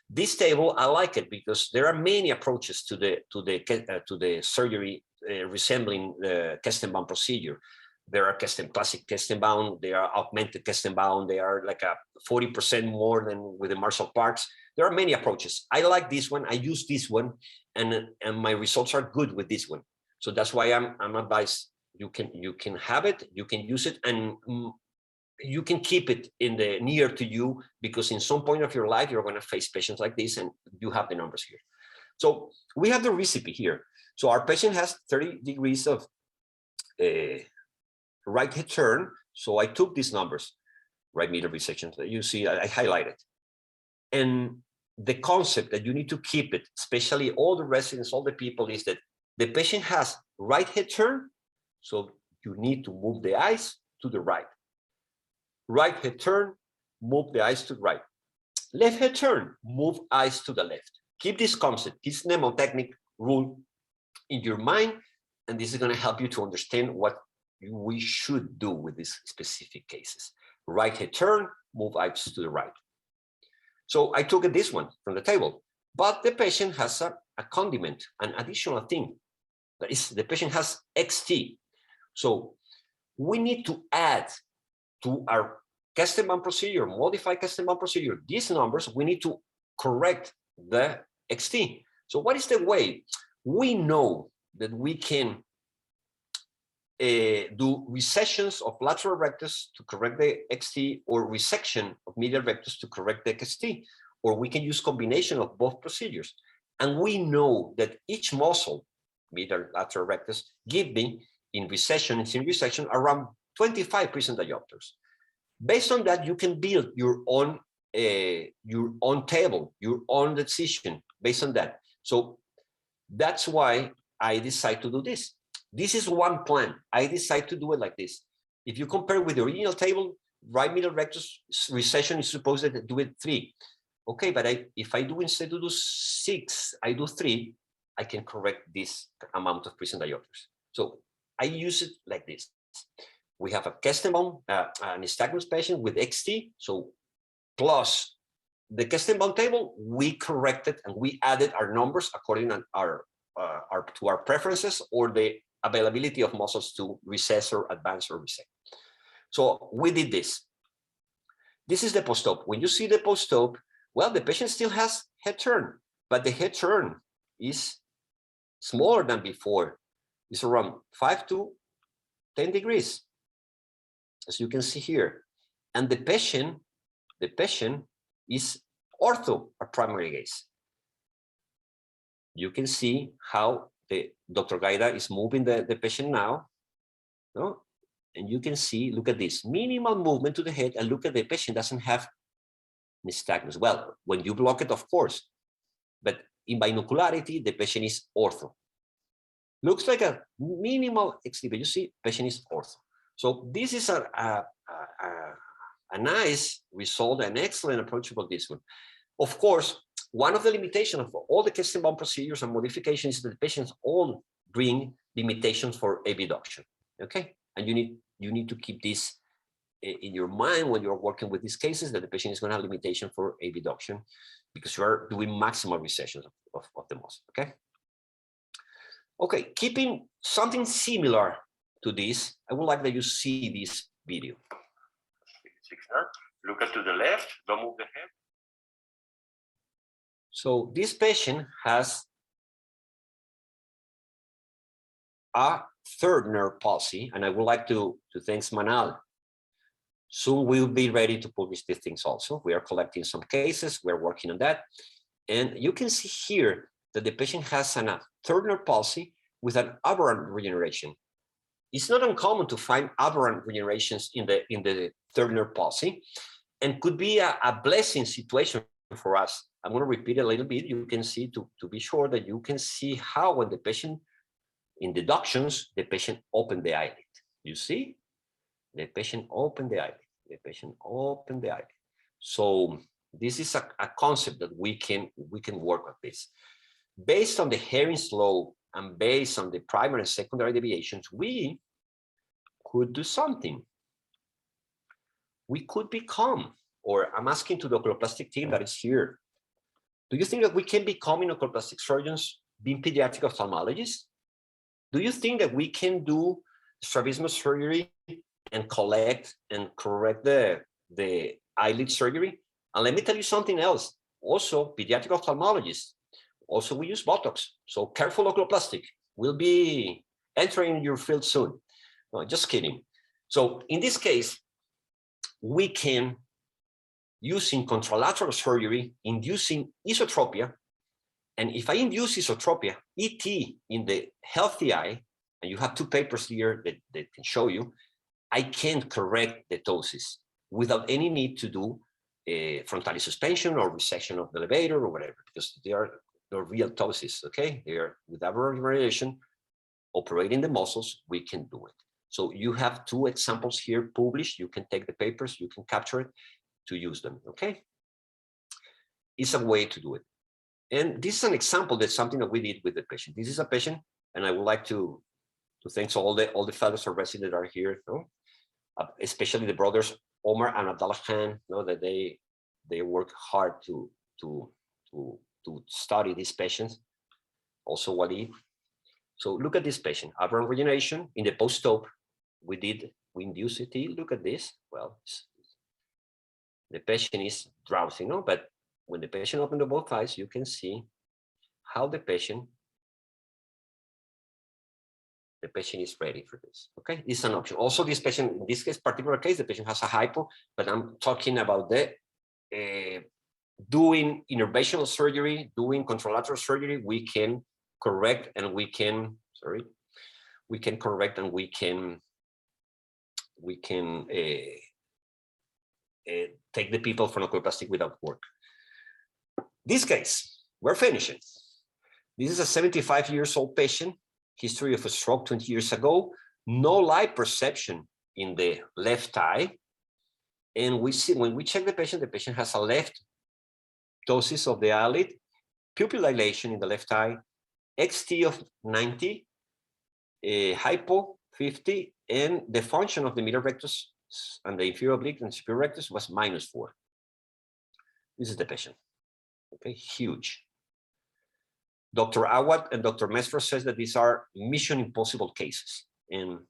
This table, I like it because there are many approaches to the surgery resembling the Kestenbaum procedure. There are classic Kestenbaum, there are augmented Kestenbaum, they are like a 40% more than with the Marshall parts. There are many approaches. I like this one. I use this one, and my results are good with this one. So that's why I'm advised. You can have it, you can use it, and you can keep it in the near to you, because in some point of your life you're going to face patients like this, and you have the numbers here. So we have the recipe here. So our patient has 30 degrees of right head turn. So I took these numbers, right middle resection. You see, I highlighted. And the concept that you need to keep it, especially all the residents, all the people, is that the patient has right head turn. So you need to move the eyes to the right. Right head turn, move the eyes to the right. Left head turn, move eyes to the left. Keep this concept, this mnemotechnic rule in your mind, and this is going to help you to understand what we should do with these specific cases. Right head turn, move eyes to the right. So I took this one from the table, but the patient has a condiment, an additional thing. That is, the patient has XT. So we need to add to our Kestenbaum procedure, modified Kestenbaum procedure, these numbers, we need to correct the XT. So what is the way? We know that we can do recessions of lateral rectus to correct the XT, or resection of medial rectus to correct the XT, or we can use combination of both procedures. And we know that each muscle, medial lateral rectus, give me in recession and in resection around 25% diopters. Based on that, you can build your own table, your own decision based on that. So that's why I decide to do this. This is one plan. I decide to do it like this. If you compare with the original table, right middle rectus recession is supposed to do it 3. Okay, but if I do, instead to do 6, I do 3, I can correct this amount of present diopters. So I use it like this. We have a Kestenbaum, an nystagmus patient with XT, so plus the Kestenbaum table, we corrected and we added our numbers according to our preferences or the availability of muscles to recess or advance or resect. So we did this. This is the post-op. When you see the post-op, well, the patient still has head turn, but the head turn is smaller than before. It's around 5 to 10 degrees. as you can see here. And the patient is ortho or primary gaze. You can see how the Dr. Gaida is moving the patient now, no? And you can see, look at this, minimal movement to the head, and look at the patient doesn't have nystagmus. Well, when you block it, of course, but in binocularity, the patient is ortho. Looks like a minimal exhibit. You see, patient is ortho. So this is a nice result, an excellent approach about this one. Of course, one of the limitations of all the Kestenbaum procedures and modifications is that the patients all bring limitations for abduction. Okay, and you need to keep this in your mind when you're working with these cases, that the patient is going to have limitation for abduction because you are doing maximal recessions of the muscle. Okay. Okay, keeping something similar to this, I would like that you see this video. Look to the left, don't move the head. So this patient has a third nerve palsy, and I would like to thank Manal. Soon we'll be ready to publish these things also. We are collecting some cases, we're working on that. And you can see here that the patient has a third nerve palsy with an aberrant regeneration. It's not uncommon to find aberrant regenerations in the third nerve palsy, and could be a blessing situation for us. I'm going to repeat a little bit. You can see to be sure that you can see how when the patient, in deductions, the patient opened the eyelid. You see? The patient opened the eyelid. The patient opened the eyelid. So this is a concept that we can work with this. Based on the Herring's law and based on the primary and secondary deviations, we could do something. We could become, or I'm asking to the oculoplastic team that is here, do you think that we can become oculoplastic surgeons being pediatric ophthalmologists? Do you think that we can do strabismus surgery and collect and correct the eyelid surgery? And let me tell you something else. Also, pediatric ophthalmologists, also we use Botox. So careful oculoplastic. We'll be entering your field soon. No, just kidding. So in this case, we can, using contralateral surgery, inducing esotropia. And if I induce esotropia, ET in the healthy eye, and you have two papers here that can show you, I can correct the ptosis without any need to do a frontalis suspension or resection of the levator or whatever, because they're real ptosis, okay? They're without regeneration, operating the muscles, we can do it. So you have two examples here published. You can take the papers, you can capture it to use them, okay? It's a way to do it. And this is an example that's something that we did with the patient. This is a patient, and I would like to thank all the fellows or residents that are here, no? Especially the brothers Omar and Abdallah Khan, know that they work hard to study these patients. Also Walid. So look at this patient, aberrant regeneration in the post-op. We induced it. Look at this. Well, the patient is drowsy, no? But when the patient opened the both eyes, you can see how the patient is ready for this. Okay, this is an option. Also, this patient, in this case, particular case, the patient has a hypo, but I'm talking about the doing interventional surgery, doing contralateral surgery. We can correct and we can, we can correct and we can take the people from oculoplastic without work. This case, we're finishing. This is a 75-year-old patient, history of a stroke 20 years ago, no light perception in the left eye. And we see, when we check the patient has a left ptosis of the eyelid, pupil dilation in the left eye, XT of 90, hypo 50, and the function of the middle rectus and the inferior oblique and superior rectus was -4. This is the patient. Okay, huge. Dr. Awad and Dr. Mestro says that these are mission impossible cases, and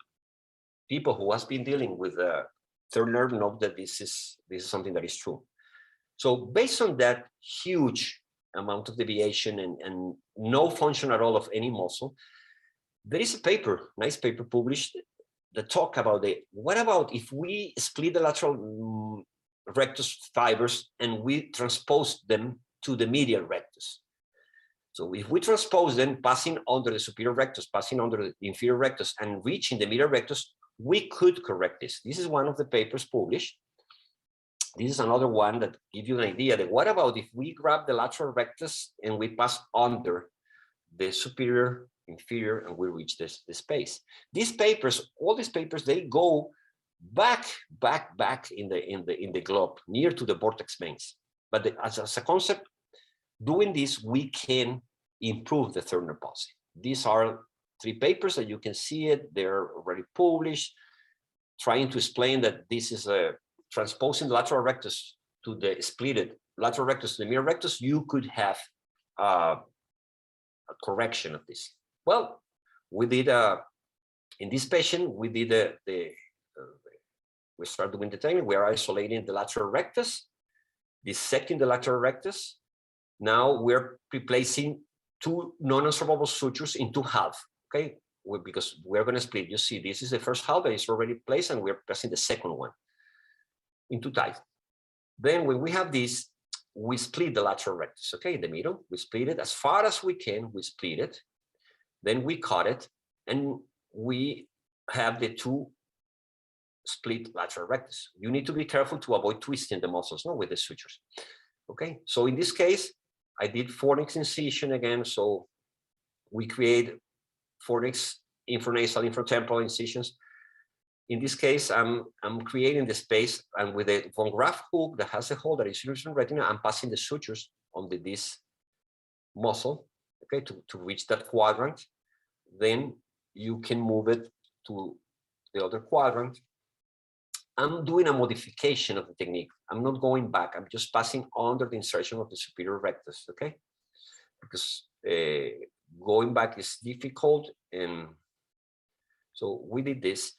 people who has been dealing with the third nerve know that this is something that is true. So based on that huge amount of deviation and no function at all of any muscle, there is a paper, nice paper published the talk about what about if we split the lateral rectus fibers and we transpose them to the medial rectus? So if we transpose them, passing under the superior rectus, passing under the inferior rectus, and reaching the medial rectus, we could correct this. This is one of the papers published. This is another one that gives you an idea that what about if we grab the lateral rectus and we pass under the superior, inferior, and we reach this space. These papers, all these papers, they go back in the globe, near to the vortex veins. But as a concept, doing this, we can improve the Thurner palsy. These are 3 papers that you can see it. They're already published, trying to explain that this is a transposing the lateral rectus to the splitted lateral rectus to the medial rectus. You could have a correction of this. Well, we did in this patient, we did we started doing the technique. We are isolating the lateral rectus, dissecting the lateral rectus. Now we're replacing 2 non-absorbable sutures into half. Okay, because we're going to split. You see, this is the first half that is already placed, and we're pressing the second one into tight. Then when we have this, we split the lateral rectus. Okay, in the middle, we split it as far as we can. We split it. Then we cut it, and we have the 2 split lateral rectus. You need to be careful to avoid twisting the muscles, no, with the sutures. Okay, so in this case, I did fornix incision again. So we create fornix, infranasal, infratemporal incisions. In this case, I'm creating the space, and with a von Graf hook that has a hole that is in the retina, I'm passing the sutures on this muscle, okay, to reach that quadrant. Then you can move it to the other quadrant. I'm doing a modification of the technique. I'm not going back. I'm just passing under the insertion of the superior rectus, okay? Because going back is difficult. And so we did this.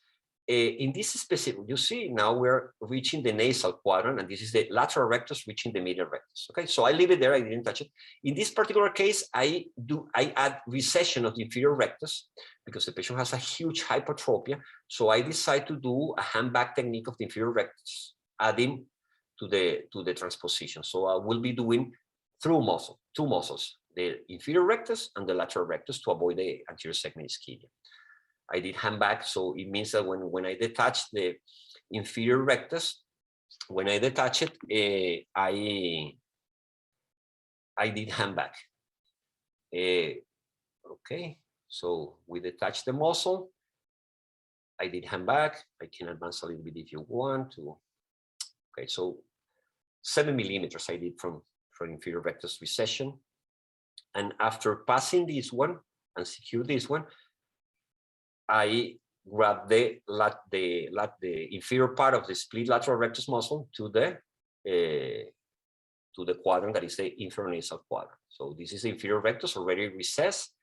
In this specific, you see now we're reaching the nasal quadrant, and this is the lateral rectus reaching the medial rectus. Okay, so I leave it there. I didn't touch it. In this particular case, I add recession of the inferior rectus because the patient has a huge hypertropia. So I decide to do a handbag technique of the inferior rectus, adding to the transposition. So I will be doing through muscle, 2 muscles, the inferior rectus and the lateral rectus, to avoid the anterior segment ischemia. I did handbag, so it means that when I detach the inferior rectus, when I detach it, I did handbag. Okay, so we detach the muscle. I did handbag. I can advance a little bit if you want to. Okay, so 7 millimeters I did from inferior rectus recession. And after passing this one and secure this one, I grab the inferior part of the split lateral rectus muscle to the quadrant that is the infranasal quadrant. So this is the inferior rectus already recessed.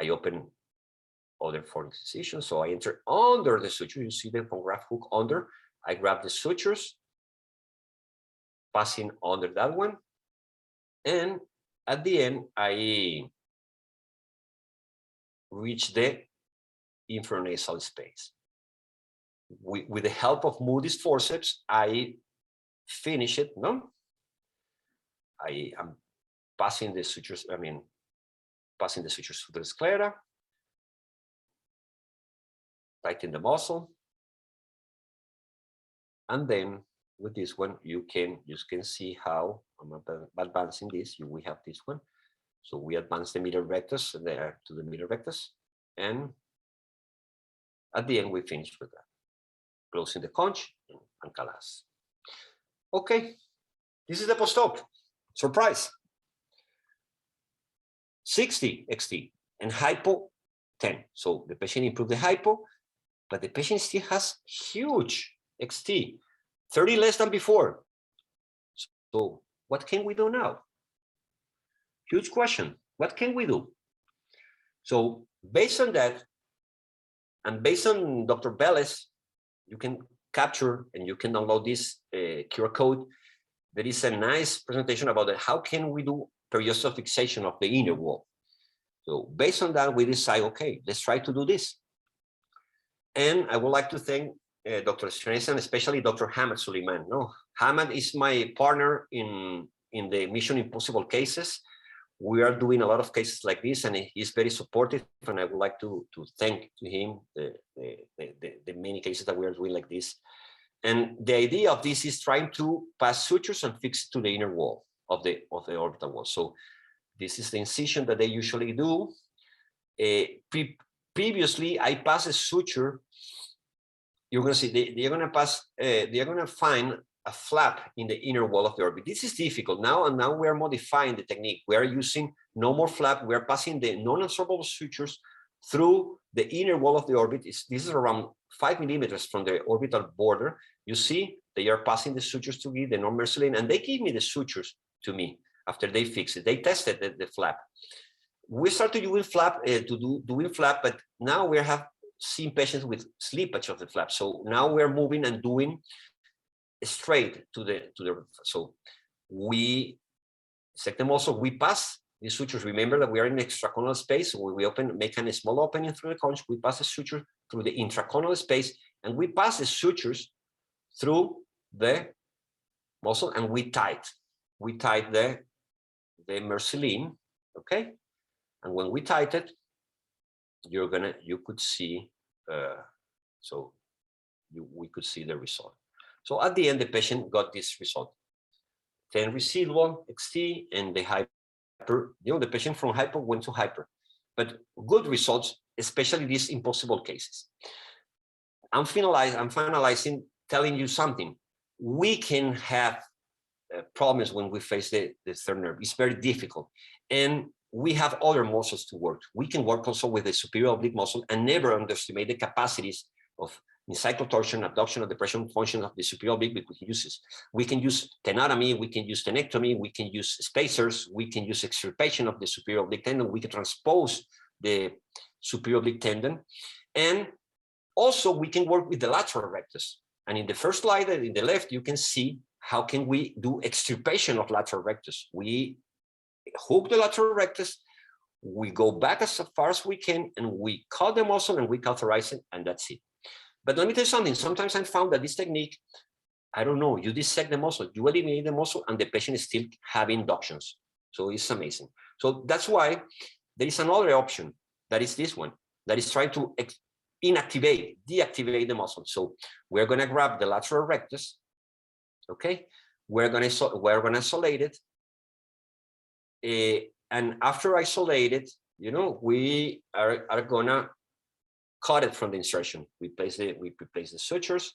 I open other fornix incision, so I enter under the suture. You see the von Graf hook under. I grab the sutures, passing under that one, and at the end I reach the infranasal space. With the help of Moody's forceps, I finish it. No, I am passing the sutures. Passing the sutures to the sclera, tighten the muscle, and then with this one you can see how I'm advancing this. We have this one, so we advance the medial rectus there to the medial rectus, and at the end we finish with that, closing the conch and calas. Okay, this is the post-op surprise. 60 XT and hypo 10. So the patient improved the hypo, but the patient still has huge XT, 30 less than before. So what can we do now? Huge question. What can we do? So based on that, and based on Dr. Vélez, you can capture and you can download this QR code. There is a nice presentation about how can we do periosteal fixation of the inner wall. So based on that, we decide, okay, let's try to do this. And I would like to thank Dr. Sesma and especially Dr. Hamad Suleiman. No, Hamad is my partner in the Mission Impossible cases. We are doing a lot of cases like this, and he's very supportive. And I would like to thank to him the many cases that we are doing like this. And the idea of this is trying to pass sutures and fix to the inner wall of the orbital wall. So this is the incision that they usually do. Previously, I pass a suture. You're going to see they're going to pass. They're going to find a flap in the inner wall of the orbit. This is difficult now, and now we are modifying the technique. We are using no more flap. We are passing the non-absorbable sutures through the inner wall of the orbit. This is around 5 millimeters from the orbital border. You see, they are passing the sutures to me, the non-Mercilin, and they give me the sutures to me after they fix it. They tested the flap. We started doing flap doing flap, but now we have seen patients with slippage of the flap. So now we're moving and doing straight to the so we second them also. We pass the sutures. Remember that we are in extracondylar space. So we make a small opening through the conch. We pass the suture through the intracondylar space, and we pass the sutures through the muscle, and we tight the Mercilin, okay? And when we tight it, you could see, we could see the result. So at the end, the patient got this result: 10 residual XT, and the hyper. The patient from hyper went to hyper, but good results, especially these impossible cases. I'm finalizing, telling you something. We can have problems when we face the third nerve. It's very difficult, and we have other muscles to work. We can work also with the superior oblique muscle and never underestimate the capacities of cyclotorsion, abduction, or depression function of the superior oblique. We can use tenotomy, we can use tenectomy, we can use spacers, we can use extirpation of the superior oblique tendon, we can transpose the superior oblique tendon, and also we can work with the lateral rectus. And in the first slide in the left, you can see how can we do extirpation of lateral rectus. We hook the lateral rectus, we go back as far as we can, and we cut the muscle and we cauterize it, and that's it. But let me tell you something. Sometimes I found that this technique, I don't know, you dissect the muscle, you eliminate the muscle, and the patient is still having inductions. So it's amazing. So that's why there is another option, that is this one, that is trying to deactivate the muscle. So we're going to grab the lateral rectus, okay? We're going to isolate it. And after isolate it, we are going to cut it from the insertion. We place the sutures,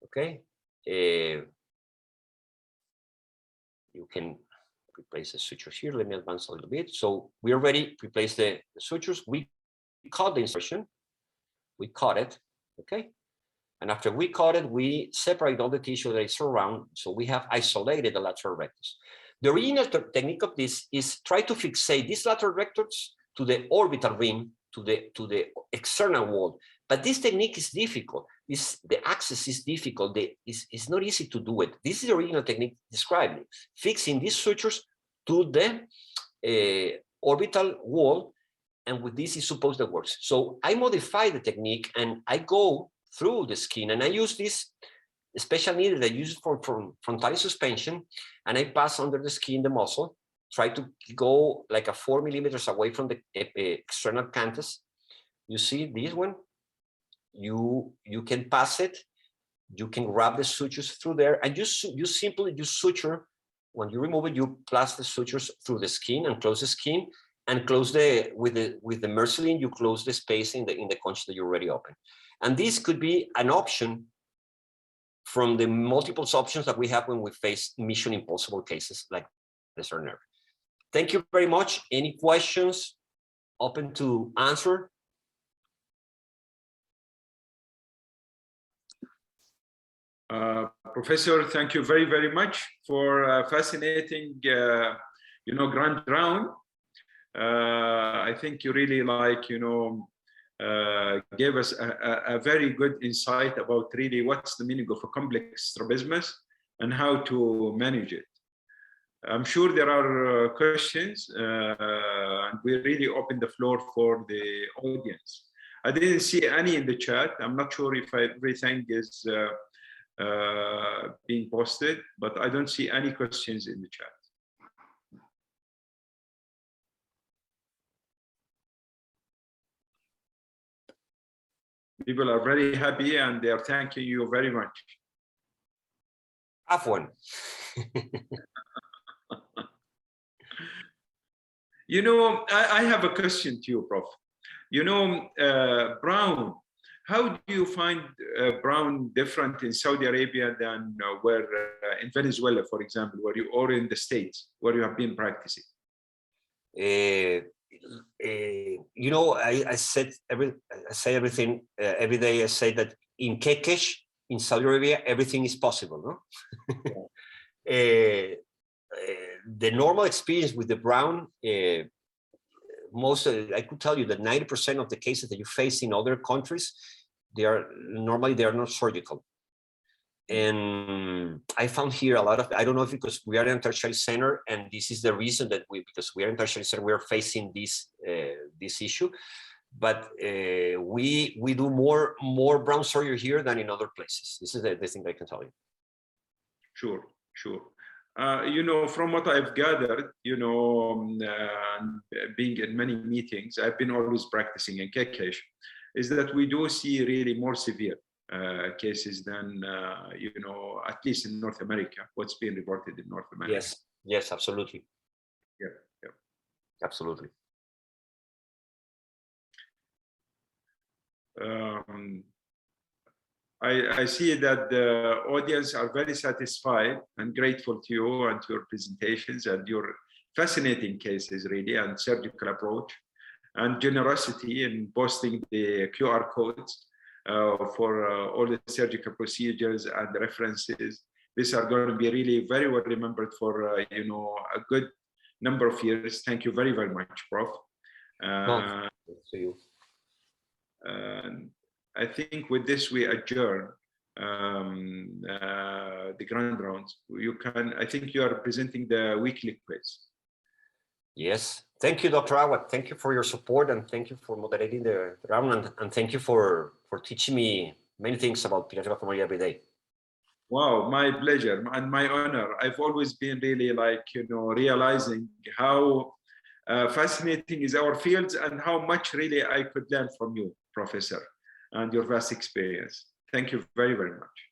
okay? You can replace the sutures here. Let me advance a little bit. So we already replaced the sutures. We cut the insertion. We cut it, okay? And after we cut it, we separate all the tissue that is around. So we have isolated the lateral rectus. The original technique of this is try to fixate this lateral rectus to the orbital rim, to the external wall. But this technique is difficult. The access is difficult. It's not easy to do it. This is the original technique described, fixing these sutures to the orbital wall, and with this is supposed to work. So I modify the technique and I go through the skin, and I use this special needle that I use for frontalis suspension, and I pass under the skin the muscle, try to go like a 4 millimeters away from the external canthus. You see this one? You can pass it. You can grab the sutures through there, and you simply suture. When you remove it, you pass the sutures through the skin and close the skin, and close with the Mercilin. You close the space in the conch that you already opened. And this could be an option from the multiple options that we have when we face mission impossible cases like the third nerve. Thank you very much. Any questions? Open to answer. Professor, thank you very, very much for fascinating, grand round. I think you really gave us a very good insight about really what's the meaning of a complex strabismus and how to manage it. I'm sure there are questions, and we really open the floor for the audience. I didn't see any in the chat. I'm not sure if everything is being posted, but I don't see any questions in the chat. People are very happy and they are thanking you very much. Afwan. You know, I have a question to you, Prof. You know, brown, how do you find brown different in Saudi Arabia than where in Venezuela, for example, where you, or in the States, where you have been practicing? You know, I say everything every day. I say that in Kekesh, in Saudi Arabia, everything is possible, no? The normal experience with the brown, I could tell you that 90% of the cases that you face in other countries, they are not surgical. And I found here a lot of, I don't know if because we are in a tertiary center, and this is the reason that because we are in tertiary center, we are facing this this issue. But we do more brown surgery here than in other places. This is the thing I can tell you. Sure, sure. You know, from what I've gathered, you know, being in many meetings, I've been always practicing in Kekesh, is that we do see really more severe cases than, you know, at least in North America, what's being reported in North America. Yes, yes, absolutely. Yeah, yeah. Absolutely. I see that the audience are very satisfied and grateful to you and to your presentations and your fascinating cases, really, and surgical approach and generosity in posting the QR codes for all the surgical procedures and references. These are going to be really very well remembered for, you know, a good number of years. Thank you very, very much, Prof. To you. I think with this we adjourn the grand rounds. You can, I think you are presenting the weekly quiz. Yes, thank you, Dr. Awad. Thank you for your support, and thank you for moderating the round, and thank you for teaching me many things about pediatric ophthalmology every day. Wow, my pleasure and my honor. I've always been really, like, you know, realizing how fascinating is our fields and how much really I could learn from you, Professor, and your vast experience. Thank you very, very much.